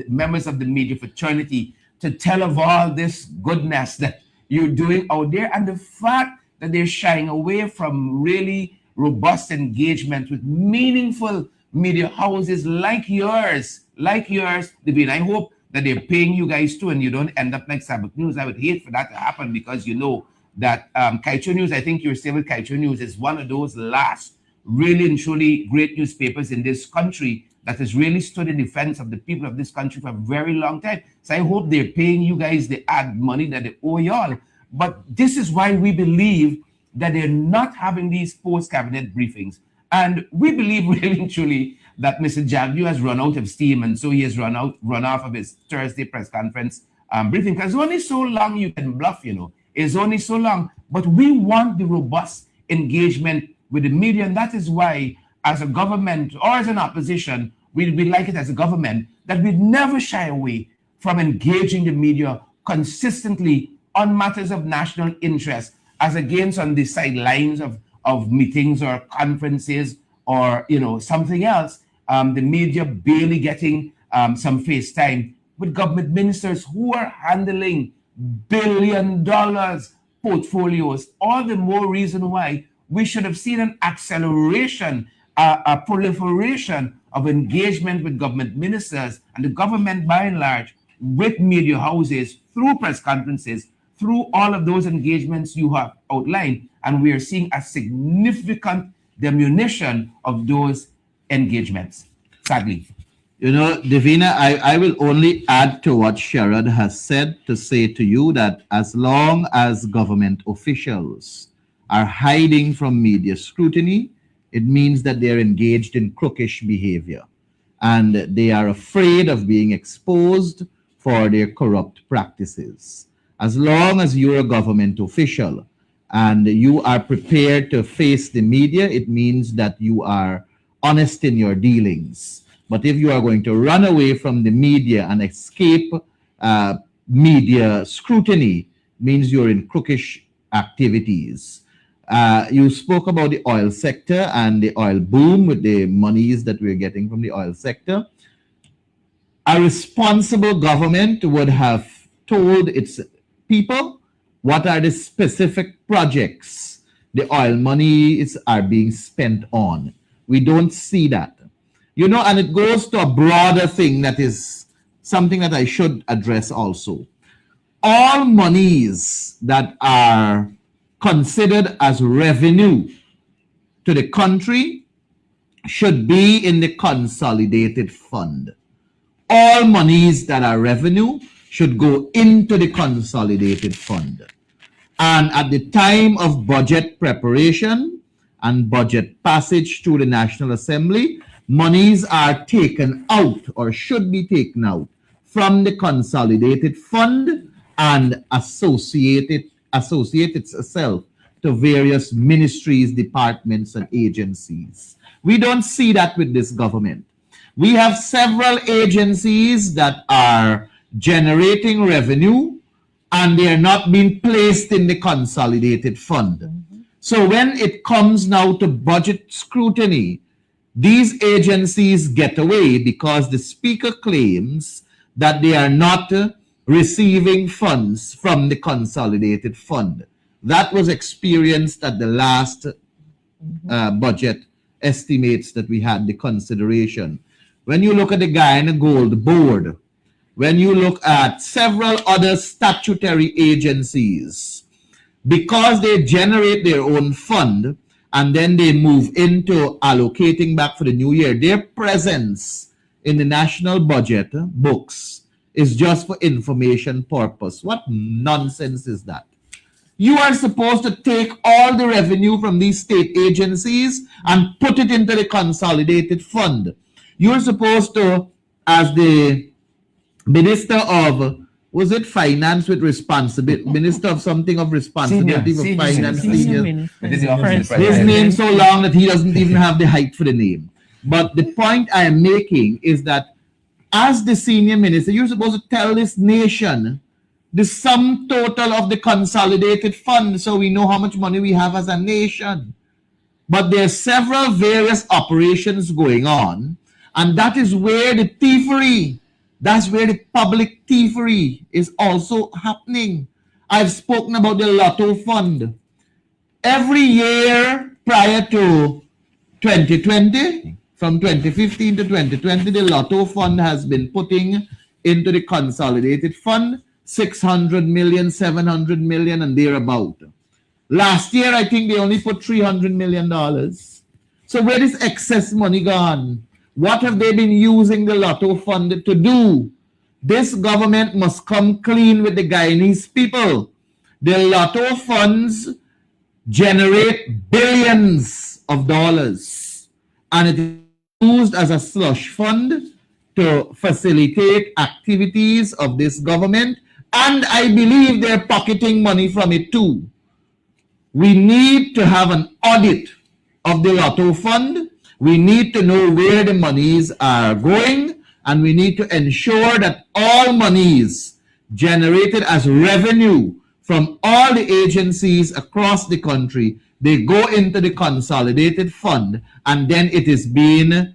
members of the media fraternity to tell of all this goodness that you're doing out there? And the fact that they're shying away from really robust engagement with meaningful media houses like yours, Davina. I hope that they're paying you guys too, and you don't end up like Sabbath News. I would hate for that to happen, because you know that Kaito News, I think you're still with Kaito News, is one of those last really and truly great newspapers in this country that has really stood in defense of the people of this country for a very long time. So I hope they're paying you guys the ad money that they owe y'all. But this is why we believe that they're not having these post-cabinet briefings. And we believe really and truly that Mr. Jagdew has run out of steam, and so he has run off of his Thursday press conference briefing. Because it's only so long you can bluff, you know. It's only so long. But we want the robust engagement with the media, and that is why, as a government or as an opposition, we like it as a government, that we'd never shy away from engaging the media consistently on matters of national interest, as against on the sidelines of meetings or conferences or, you know, something else. The media barely getting some face time with government ministers who are handling $1 billion portfolios. All the more reason why we should have seen an acceleration, a proliferation of engagement with government ministers and the government by and large with media houses through press conferences, through all of those engagements you have outlined. And we are seeing a significant diminution of those engagements, sadly. You know, Davina, I will only add to what Sherrod has said to say to you that as long as government officials are hiding from media scrutiny, it means that they're engaged in crookish behavior and they are afraid of being exposed for their corrupt practices. As long as you're a government official and you are prepared to face the media, it means that you are honest in your dealings. But if you are going to run away from the media and escape media scrutiny, it means you're in crookish activities. You spoke about the oil sector and the oil boom with the monies that we're getting from the oil sector. A responsible government would have told its people what are the specific projects the oil monies are being spent on. We don't see that. You know, and it goes to a broader thing that is something that I should address also. All monies that are considered as revenue to the country should be in the consolidated fund. All monies that are revenue should go into the consolidated fund. And at the time of budget preparation and budget passage through the National Assembly, monies are taken out or should be taken out from the consolidated fund and associate itself to various ministries, departments, and agencies. We don't see that with this government. We have several agencies that are generating revenue and they are not being placed in the consolidated fund. So when it comes now to budget scrutiny, these agencies get away because the speaker claims that they are not receiving funds from the consolidated fund. That was experienced at the last budget estimates that we had the consideration. When you look at the Guyana Gold Board, when you look at several other statutory agencies, because they generate their own fund and then they move into allocating back for the new year, their presence in the national budget books is just for information purpose. What nonsense is that? You are supposed to take all the revenue from these state agencies and put it into the consolidated fund. You're supposed to, as the Minister of, was it finance with responsibility? Minister of something of responsibility for finance. His name so long that he doesn't even have the height for the name. But the point I am making is that as the senior minister, you're supposed to tell this nation the sum total of the consolidated fund so we know how much money we have as a nation. But there's several various operations going on, and that is where the thievery, that's where the public thievery is also happening. I've spoken about the Lotto Fund. Every year prior to 2020, from 2015 to 2020, the Lotto Fund has been putting into the consolidated fund 600 million, 700 million, and thereabout. Last year, I think they only put $300 million. So where is excess money gone? What have they been using the Lotto Fund to do? This government must come clean with the Guyanese people. The Lotto funds generate billions of dollars, and it is used as a slush fund to facilitate activities of this government, and I believe they're pocketing money from it too. We need to have an audit of the Lotto Fund. We need to know where the monies are going, and we need to ensure that all monies generated as revenue from all the agencies across the country, they go into the consolidated fund, and then it is being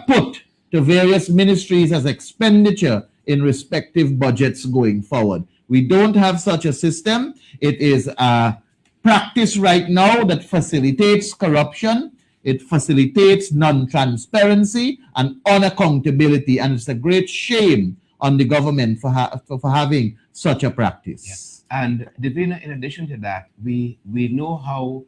put to various ministries as expenditure in respective budgets going forward. We don't have such a system. It is a practice right now that facilitates corruption. It facilitates non-transparency and unaccountability, and it's a great shame on the government for having such a practice. Yes. And Divina, in addition to that, we know how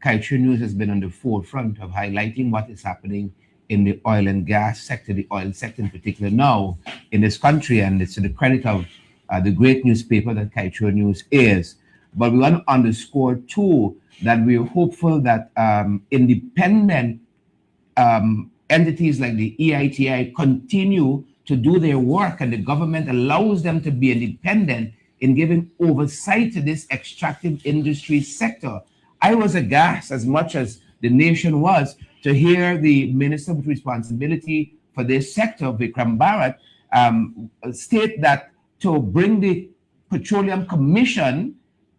Culture News has been on the forefront of highlighting what is happening in the oil and gas sector, the oil sector in particular now in this country, and it's to the credit of the great newspaper that Culture News is. But we want to underscore too that we're hopeful that independent entities like the EITI continue to do their work, and the government allows them to be independent in giving oversight to this extractive industry sector. I was aghast, as much as the nation was, to hear the Minister with responsibility for this sector, Vikram Bharat, state that to bring the Petroleum Commission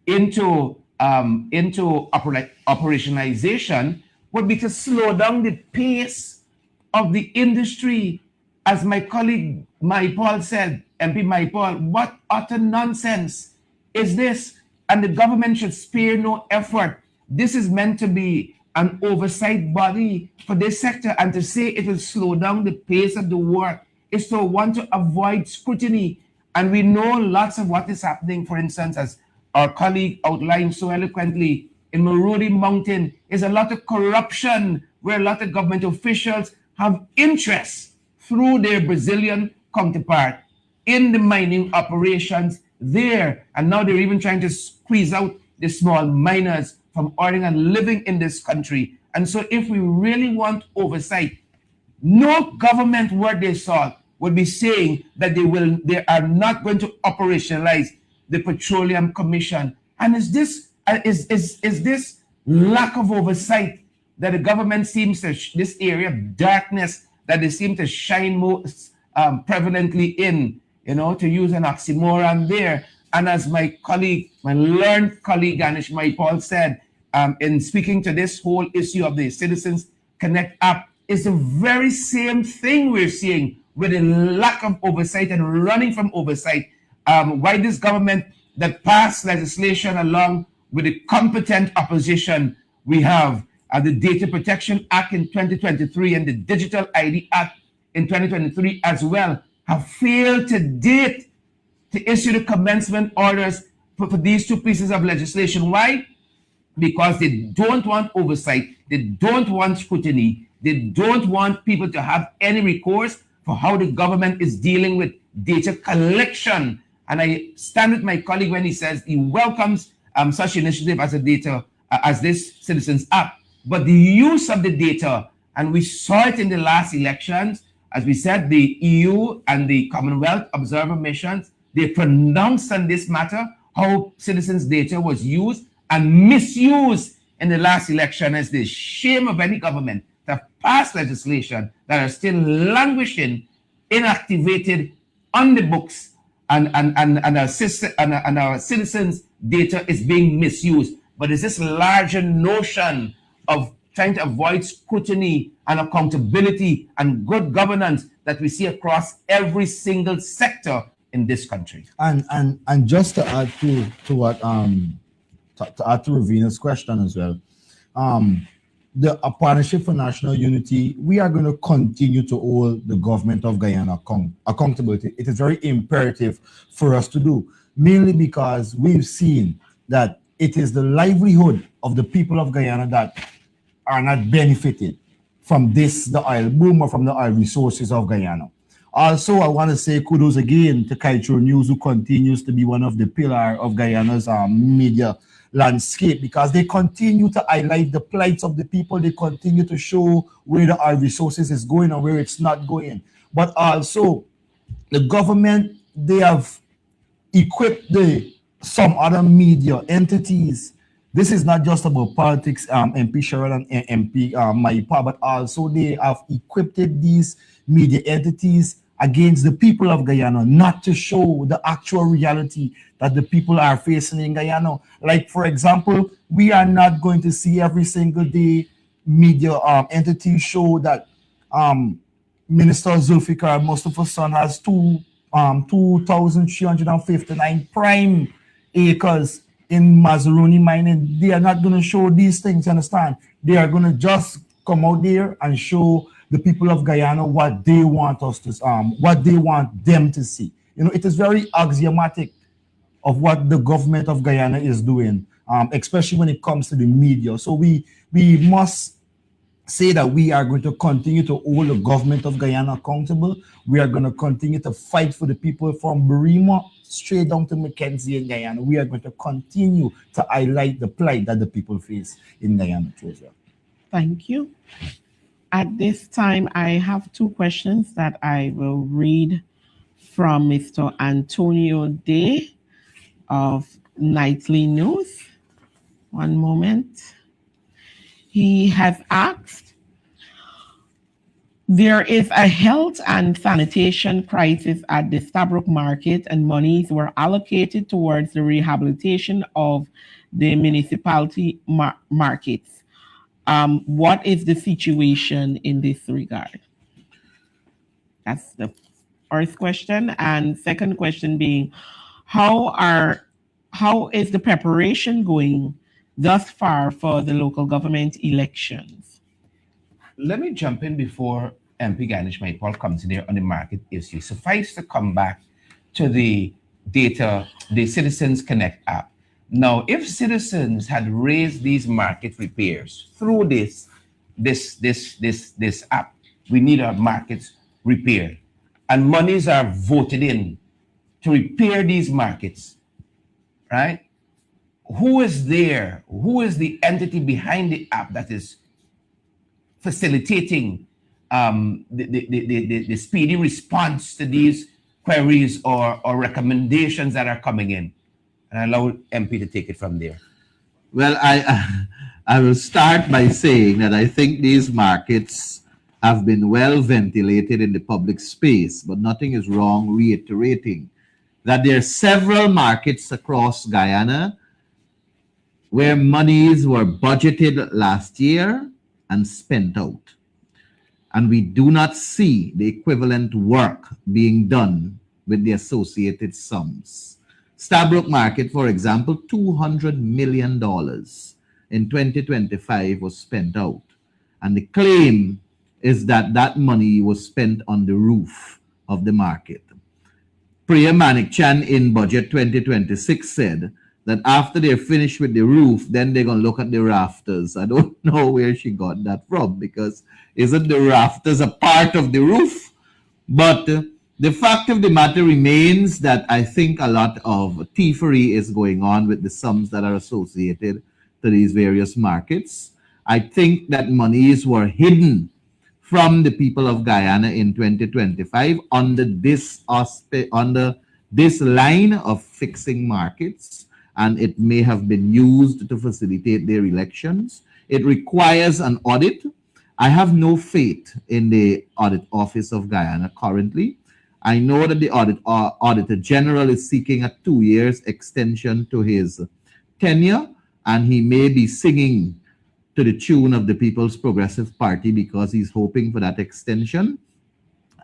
into operationalization would be to slow down the pace of the industry. As my colleague Maipal said, MP Maipal, what utter nonsense is this? And the government should spare no effort. This is meant to be an oversight body for this sector, and to say it will slow down the pace of the work is to want to avoid scrutiny. And we know lots of what is happening. For instance, as our colleague outlined so eloquently, in Marudi Mountain is a lot of corruption where a lot of government officials have interests through their Brazilian counterpart in the mining operations there. And now they're even trying to squeeze out the small miners from earning and living in this country. And so if we really want oversight No government worth their salt would be saying that they are not going to operationalize the Petroleum Commission. And is this lack of oversight that the government seems to this area of darkness that they seem to shine most prevalently in, to use an oxymoron there. And as my learned colleague Ganesh Maipal said, in speaking to this whole issue of the Citizens Connect app, is the very same thing we're seeing with a lack of oversight and running from oversight. Why this government that passed legislation along with the competent opposition we have, the Data Protection Act in 2023 and the Digital ID Act in 2023 as well, have failed to date to issue the commencement orders for these two pieces of legislation. Why? Because they don't want oversight, they don't want scrutiny, they don't want people to have any recourse for how the government is dealing with data collection. And I stand with my colleague when he says he welcomes such initiative as this Citizens App. But the use of the data, and we saw it in the last elections, as we said, the EU and the Commonwealth observer missions, they pronounced on this matter, how citizens' data was used and misused in the last election. As the shame of any government to have passed legislation that are still languishing, inactivated on the books, and our citizens' data is being misused. But it's this larger notion of trying to avoid scrutiny and accountability and good governance that we see across every single sector in this country. And just to add to what to add to Ravina's question as well, the Partnership for National Unity, we are going to continue to hold the government of Guyana accountability. It is very imperative for us to do, mainly because we've seen that it is the livelihood of the people of Guyana that are not benefited from the oil boom or from the oil resources of Guyana. Also, I want to say kudos again to Kaitro News, who continues to be one of the pillars of Guyana's media landscape, because they continue to highlight the plights of the people. They continue to show where the oil resources is going and where it's not going. But also, the government, they have equipped some other media entities. This is not just about politics, MP Sherrod and MP Maipa, but also they have equipped these media entities against the people of Guyana, not to show the actual reality that the people are facing in Guyana. Like, for example, we are not going to see every single day media entities show that Minister Zulfikar Mustafa's son has 2,359 prime acres in Mazaruni mining. They are not going to show these things, understand? They are going to just come out there and show the people of Guyana what they want us to, what they want them to see. It is very axiomatic of what the government of Guyana is doing, especially when it comes to the media. So we must say that we are going to continue to hold the government of Guyana accountable. We are going to continue to fight for the people from Burima straight down to Mackenzie in Guyana. We are going to continue to highlight the plight that the people face in Guyana too as well. Thank you. At this time, I have two questions that I will read from Mr. Antonio Day of Nightly News. One moment. He has asked, there is a health and sanitation crisis at the Stabroek market, and monies were allocated towards the rehabilitation of the municipality markets. What is the situation in this regard? That's the first question. And second question being, how is the preparation going thus far for the local government elections? Let me jump in before MP Ganesh Maipal comes in there on the market issue. Suffice to come back to the data, the Citizens Connect app. Now, if citizens had raised these market repairs through this app, we need our markets repaired, and monies are voted in to repair these markets, right? Who is there? Who is the entity behind the app that is facilitating the speedy response to these queries or recommendations that are coming in? And I allow MP to take it from there. Well, I will start by saying that I think these markets have been well ventilated in the public space, but nothing is wrong reiterating that there are several markets across Guyana where monies were budgeted last year and spent out. And we do not see the equivalent work being done with the associated sums. Stabroek Market, for example, $200 million in 2025 was spent out. And the claim is that that money was spent on the roof of the market. Priya Manik-Chan in Budget 2026 said that after they're finished with the roof, then they're going to look at the rafters. I don't know where she got that from, because isn't the rafters a part of the roof? But the fact of the matter remains that I think a lot of thievery is going on with the sums that are associated to these various markets. I think that monies were hidden from the people of Guyana in 2025 under this line of fixing markets, and it may have been used to facilitate their elections. It requires an audit. I have no faith in the Audit Office of Guyana currently. I know that the Auditor General is seeking a 2 years extension to his tenure, and he may be singing to the tune of the People's Progressive Party because he's hoping for that extension.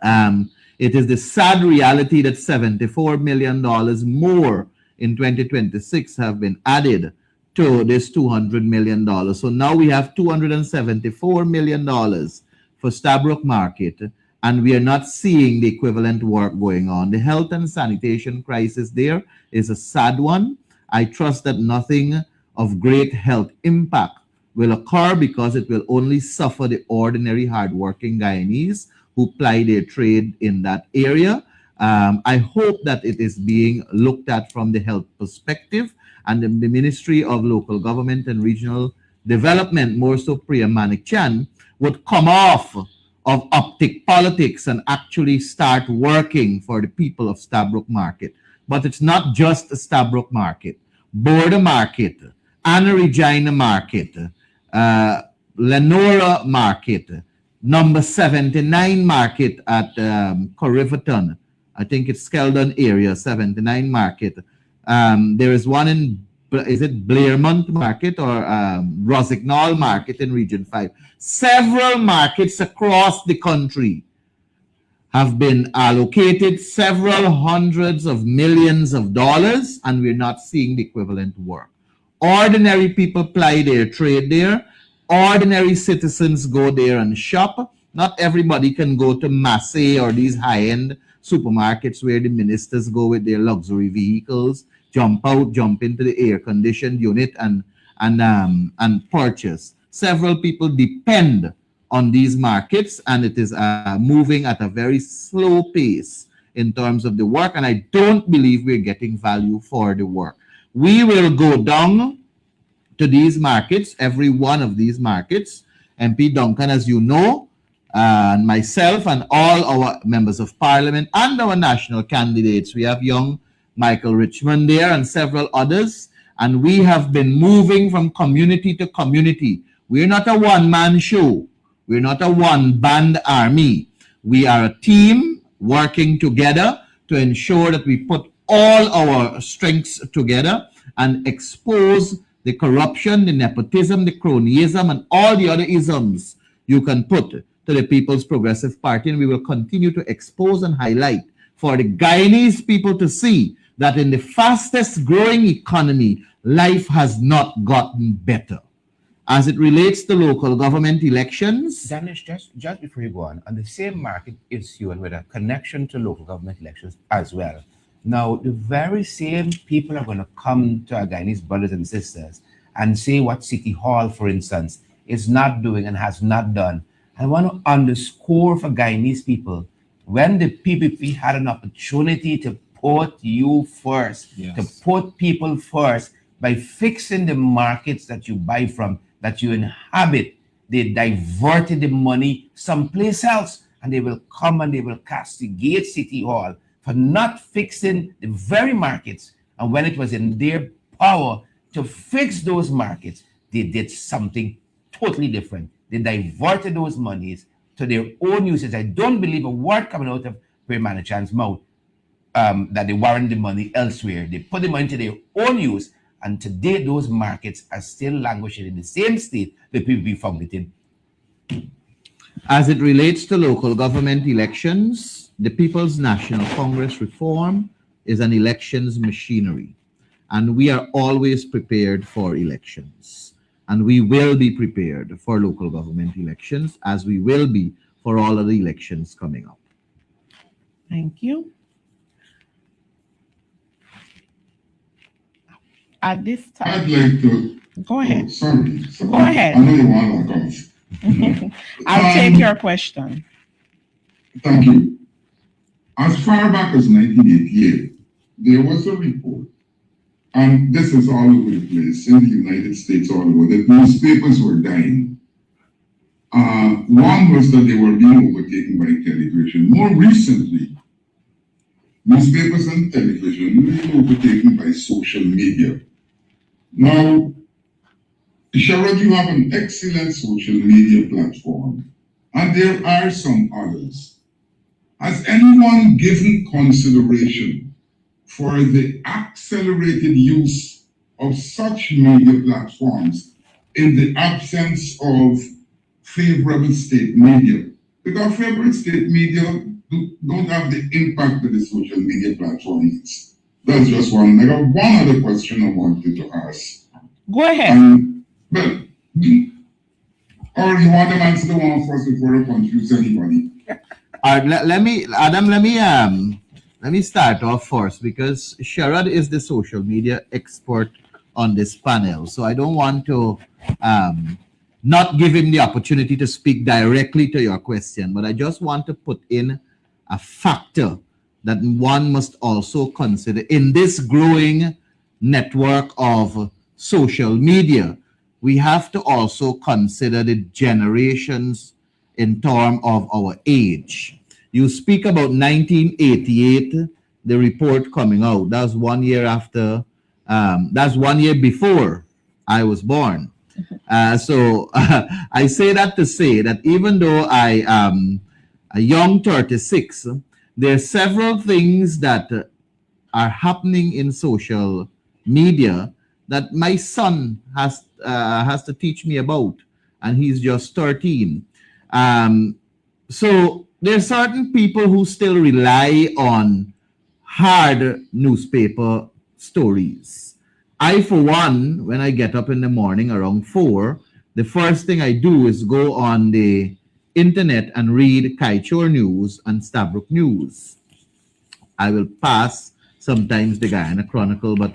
It is the sad reality that $74 million more in 2026 have been added to this $200 million. So now we have $274 million for Stabroek Market, and we are not seeing the equivalent work going on. The health and sanitation crisis there is a sad one. I trust that nothing of great health impact will occur, because it will only suffer the ordinary hardworking Guyanese who ply their trade in that area. I hope that it is being looked at from the health perspective, and the Ministry of Local Government and Regional Development, more so Priya Manik-Chan, would come off of optic politics and actually start working for the people of Stabroek Market. But it's not just the Stabroek Market. Border Market, Anna Regina Market, Lenora Market, number 79 Market at Corriverton. I think it's Skeldon area, 79 Market. There is one in, is it Blairmont Market or Rosignol Market in Region 5. Several markets across the country have been allocated several hundreds of millions of dollars, and we're not seeing the equivalent work. Ordinary people ply their trade there. Ordinary citizens go there and shop. Not everybody can go to Massey or these high-end supermarkets where the ministers go with their luxury vehicles, jump out, jump into the air-conditioned unit and purchase. Several people depend on these markets, and it is moving at a very slow pace in terms of the work, and I don't believe we're getting value for the work. We will go down to these markets, every one of these markets. MP Duncan, as you know, and myself and all our members of parliament and our national candidates, we have young Michael Richmond there and several others, and we have been moving from community to community. We're not a one-man show. We're not a one-band army. We are a team working together to ensure that we put all our strengths together and expose the corruption, the nepotism, the cronyism, and all the other isms you can put to the People's Progressive Party. And we will continue to expose and highlight for the Guyanese people to see that in the fastest growing economy, life has not gotten better. As it relates to local government elections. Danish, just before you go on the same market issue and with a connection to local government elections as well. Now, the very same people are going to come to our Guyanese brothers and sisters and say what City Hall, for instance, is not doing and has not done. I want to underscore for Guyanese people, when the PPP had an opportunity to put you first, to put people first by fixing the markets that you buy from, that you inhabit, they diverted the money someplace else, and they will come and they will castigate City Hall for not fixing the very markets. And when it was in their power to fix those markets, they did something totally different. They diverted those monies to their own uses. I don't believe a word coming out of Prem Manachan's mouth that they warrant the money elsewhere. They put the money to their own use, and today those markets are still languishing in the same state the PPP found it in. As it relates to local government elections, the People's National Congress reform is an elections machinery, and we are always prepared for elections. And we will be prepared for local government elections, as we will be for all of the elections coming up. Thank you. At this time, I'd like to. go ahead. Oh, sorry. Go ahead. I know you want to come. I'll take your question. Thank you. As far back as 1988, there was a report, and this is all over the place in the United States, all over, that newspapers were dying. One was that they were being overtaken by television. More recently, newspapers and television were being overtaken by social media. Now, Sherrod, you have an excellent social media platform, and there are some others. Has anyone given consideration for the accelerated use of such media platforms in the absence of favorable state media? Because favorable state media don't have the impact that the social media platforms. That's just one. I got one other question I wanted to ask. Go ahead. Well, or you want to answer the one first before I confuse anybody? All right, let me start off first, because Sherrod is the social media expert on this panel. So I don't want to not give him the opportunity to speak directly to your question, but I just want to put in a factor that one must also consider in this growing network of social media. We have to also consider the generations in terms of our age. You speak about 1988, the report coming out. That's 1 year after, that's 1 year before I was born. So I say that to say that even though I am a young 36, there are several things that are happening in social media that my son has to teach me about, and he's just 13. So there are certain people who still rely on hard newspaper stories. I, for one, when I get up in the morning around 4, the first thing I do is go on the internet and read Kaichor News and Stabrook News. I will pass sometimes the Guyana Chronicle, but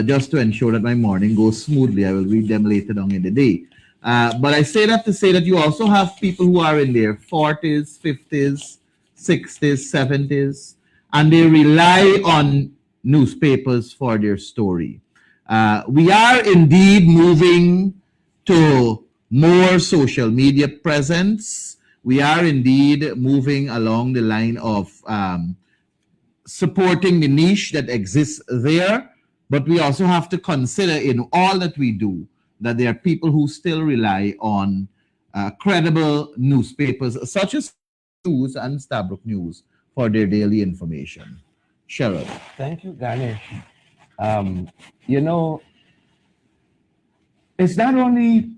just to ensure that my morning goes smoothly, I will read them later on in the day. But I say that to say that you also have people who are in their 40s, 50s, 60s, 70s, and they rely on newspapers for their story. We are indeed moving to more social media presence. We are indeed moving along the line of supporting the niche that exists there, but we also have to consider in all that we do that there are people who still rely on credible newspapers such as News and Stabrook News for their daily information. Cheryl. Thank you, Ganesh. You know, it's not only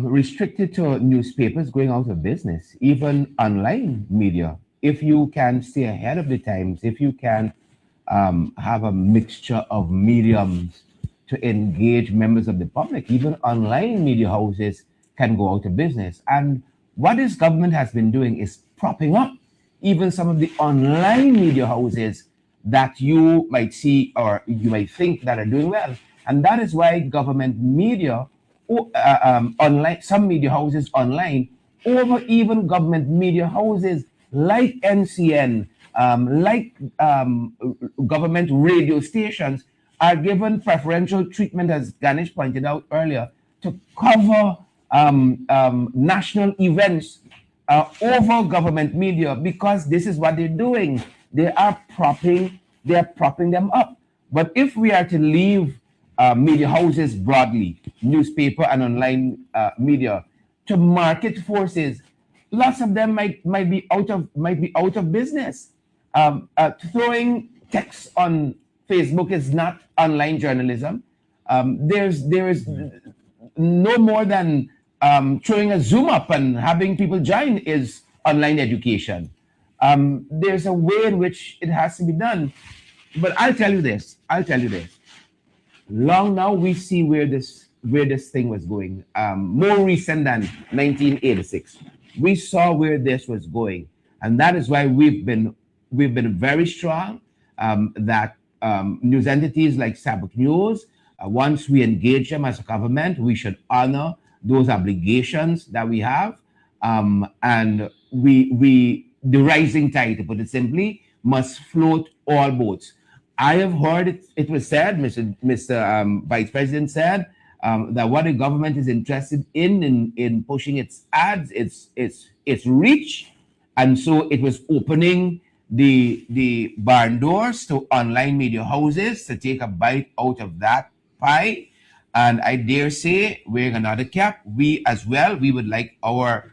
restricted to newspapers going out of business, even online media. If you can stay ahead of the times, if you can have a mixture of mediums to engage members of the public, even online media houses can go out of business. And what this government has been doing is propping up even some of the online media houses that you might see or you might think that are doing well. And that is why government media, online, some media houses online, over even government media houses like NCN, like government radio stations, are given preferential treatment, as Ganesh pointed out earlier, to cover national events over government media, because this is what they're doing. They are propping them up. But if we are to leave media houses broadly, newspaper and online media, to market forces, lots of them might be out of business. Throwing text on Facebook is not online journalism. There is no more than throwing a Zoom up and having people join is online education. There's a way in which it has to be done. But I'll tell you this. Long now we see where this thing was going. More recent than 1986, we saw where this was going, and that is why we've been very strong. That news entities like APNU, once we engage them as a government, we should honor those obligations that we have, and we the rising tide, to put it simply, must float all boats. I have heard it was said, Mr. Vice President said, that what the government is interested in pushing its ads, its reach, and so it was opening the barn doors to online media houses to take a bite out of that pie. And I dare say, wearing another cap, we as well, we would like our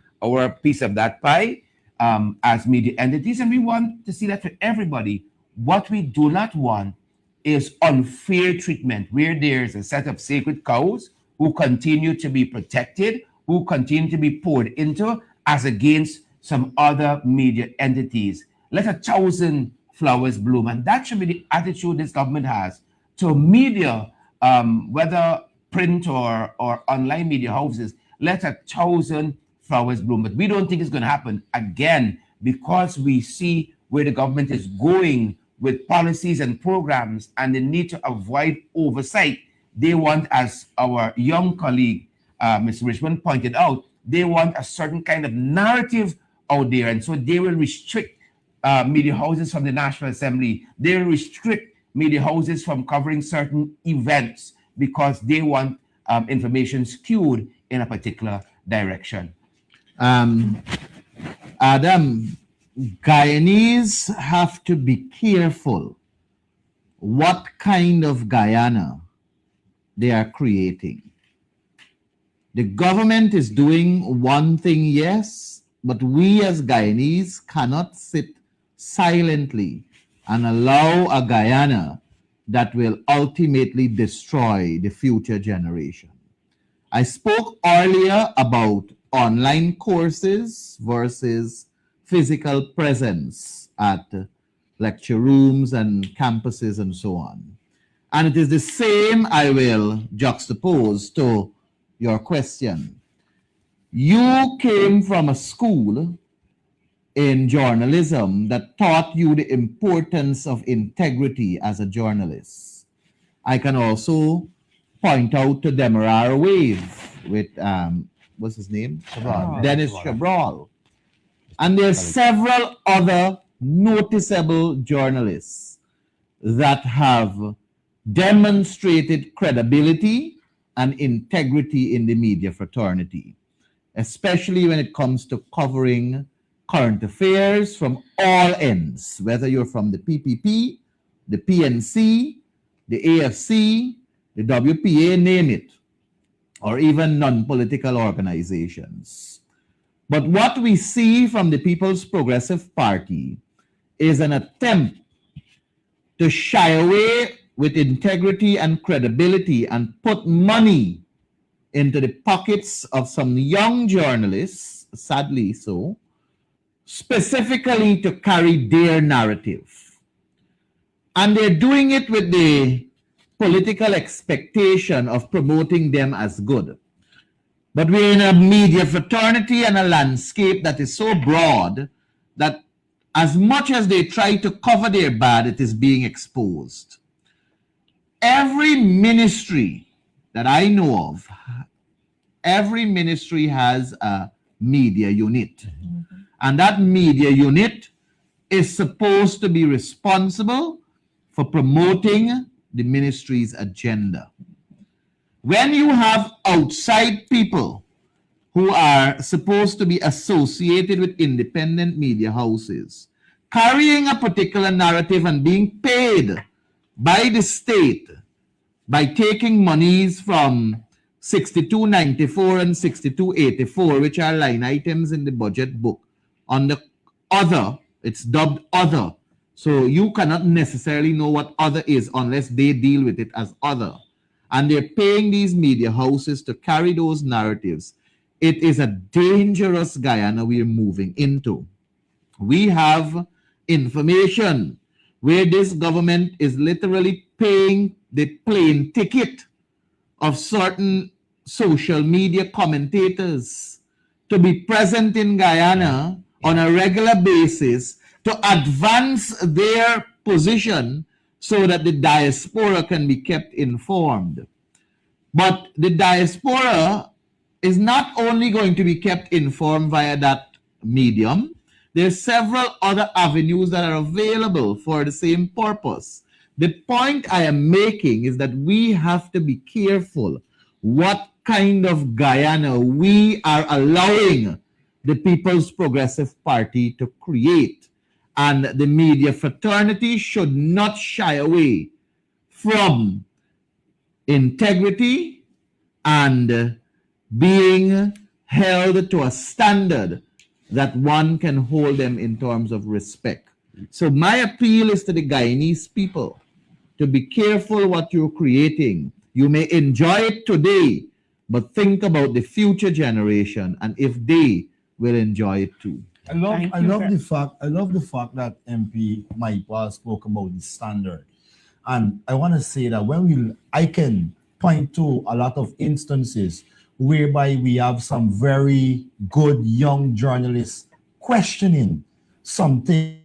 piece of that pie as media entities, and we want to see that for everybody. What we do not want is unfair treatment, where there's a set of sacred cows who continue to be protected, who continue to be poured into, as against some other media entities. Let 1,000 flowers bloom. And that should be the attitude this government has to media, whether print or online media houses. Let 1,000 flowers bloom. But we don't think it's going to happen again, because we see where the government is going with policies and programs, and the need to avoid oversight. They want, as our young colleague, Mr. Richmond, pointed out, they want a certain kind of narrative out there. And so they will restrict media houses from the National Assembly. They will restrict media houses from covering certain events, because they want information skewed in a particular direction. Adam, Guyanese have to be careful what kind of Guyana they are creating. The government is doing one thing, yes, but we as Guyanese cannot sit silently and allow a Guyana that will ultimately destroy the future generation. I spoke earlier about online courses versus physical presence at lecture rooms and campuses and so on. And it is the same I will juxtapose to your question. You came from a school in journalism that taught you the importance of integrity as a journalist. I can also point out to Demerara Wave with, what's his name? Dennis Chabral. And there's several other noticeable journalists that have demonstrated credibility and integrity in the media fraternity, especially when it comes to covering current affairs from all ends, whether you're from the PPP, the PNC, the AFC, the WPA, name it, or even non-political organizations. But what we see from the People's Progressive Party is an attempt to shy away with integrity and credibility and put money into the pockets of some young journalists, sadly so, specifically to carry their narrative. And they're doing it with the political expectation of promoting them as good. But we're in a media fraternity and a landscape that is so broad that as much as they try to cover their bad, it is being exposed. Every ministry that I know of, every ministry has a media unit. And that media unit is supposed to be responsible for promoting the ministry's agenda. When you have outside people who are supposed to be associated with independent media houses, carrying a particular narrative and being paid by the state by taking monies from 6294 and 6284, which are line items in the budget book. On the other, it's dubbed other. So you cannot necessarily know what other is unless they deal with it as other. And they're paying these media houses to carry those narratives. It is a dangerous Guyana we're moving into. We have information where this government is literally paying the plane ticket of certain social media commentators to be present in Guyana on a regular basis to advance their position so that the diaspora can be kept informed. But the diaspora is not only going to be kept informed via that medium, there's several other avenues that are available for the same purpose. The point I am making is that we have to be careful what kind of Guyana we are allowing the People's Progressive Party to create. And the media fraternity should not shy away from integrity and being held to a standard that one can hold them in terms of respect. So my appeal is to the Guyanese people to be careful what you're creating. You may enjoy it today, but think about the future generation and if they will enjoy it too. I love the fact that MP Maipa spoke about the standard. And I want to say that I can point to a lot of instances whereby we have some very good young journalists questioning something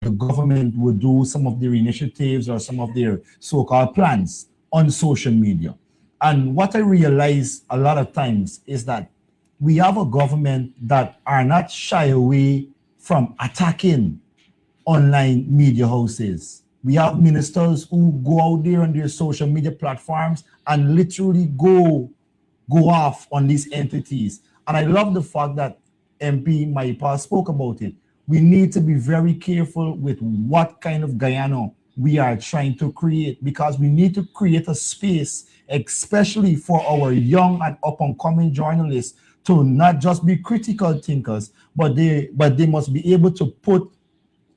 the government would do, some of their initiatives or some of their so-called plans on social media. And what I realize a lot of times is that we have a government that are not shy away from attacking online media houses. We have ministers who go out there on their social media platforms and literally go off on these entities. And I love the fact that MP Maipa spoke about it. We need to be very careful with what kind of Guyana we are trying to create, because we need to create a space, especially for our young and up-and-coming journalists, to not just be critical thinkers, but they must be able to put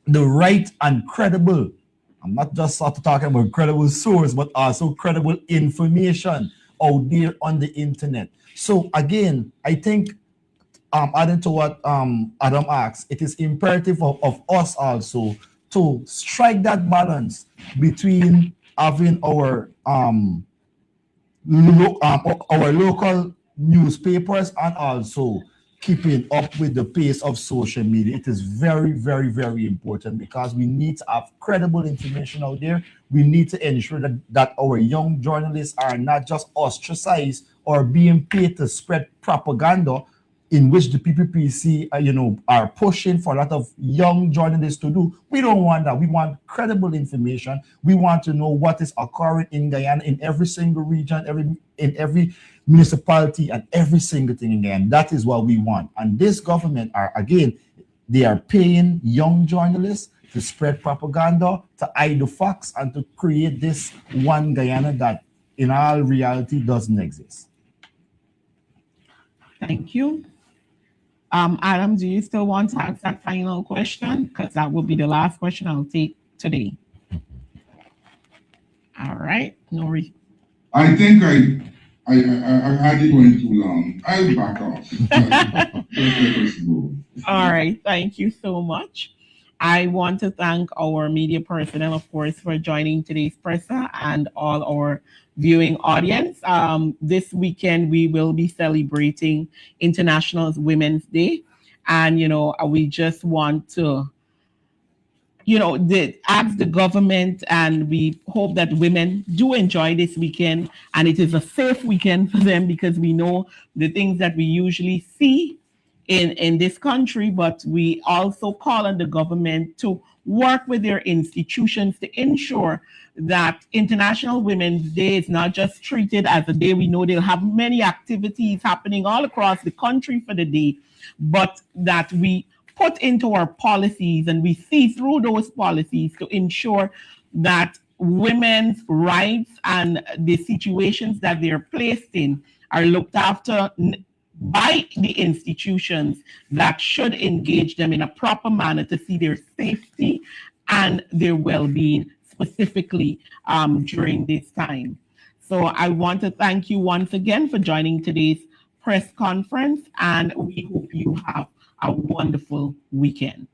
the right and credible, I'm not just talking about credible source, but also credible information out there on the internet. So again, I think adding to what Adam asked, it is imperative of us also to strike that balance between having our local newspapers and also keeping up with the pace of social media. It is very, very, very important because we need to have credible information out there. We need to ensure that our young journalists are not just ostracized or being paid to spread propaganda, in which the PPPC, are pushing for a lot of young journalists to do. We don't want that. We want credible information. We want to know what is occurring in Guyana, in every single region, in every municipality, and every single thing in Guyana. That is what we want. And this government they are paying young journalists to spread propaganda, to hide the facts, and to create this one Guyana that in all reality doesn't exist. Thank you. Adam, do you still want to ask that final question? Because that will be the last question I'll take today. All right. Nori. I think I had it going too long. I'll back off. Let us go. All right. Thank you so much. I want to thank our media personnel, of course, for joining today's presser and all our viewing audience. This weekend, we will be celebrating International Women's Day. And, we just want to, ask the government, and we hope that women do enjoy this weekend. And it is a safe weekend for them, because we know the things that we usually see in this country, but we also call on the government to work with their institutions to ensure that International Women's Day is not just treated as a day. We know they'll have many activities happening all across the country for the day, but that we put into our policies and we see through those policies to ensure that women's rights and the situations that they're placed in are looked after by the institutions that should engage them in a proper manner to see their safety and their well-being, specifically during this time. So I want to thank you once again for joining today's press conference, and we hope you have a wonderful weekend.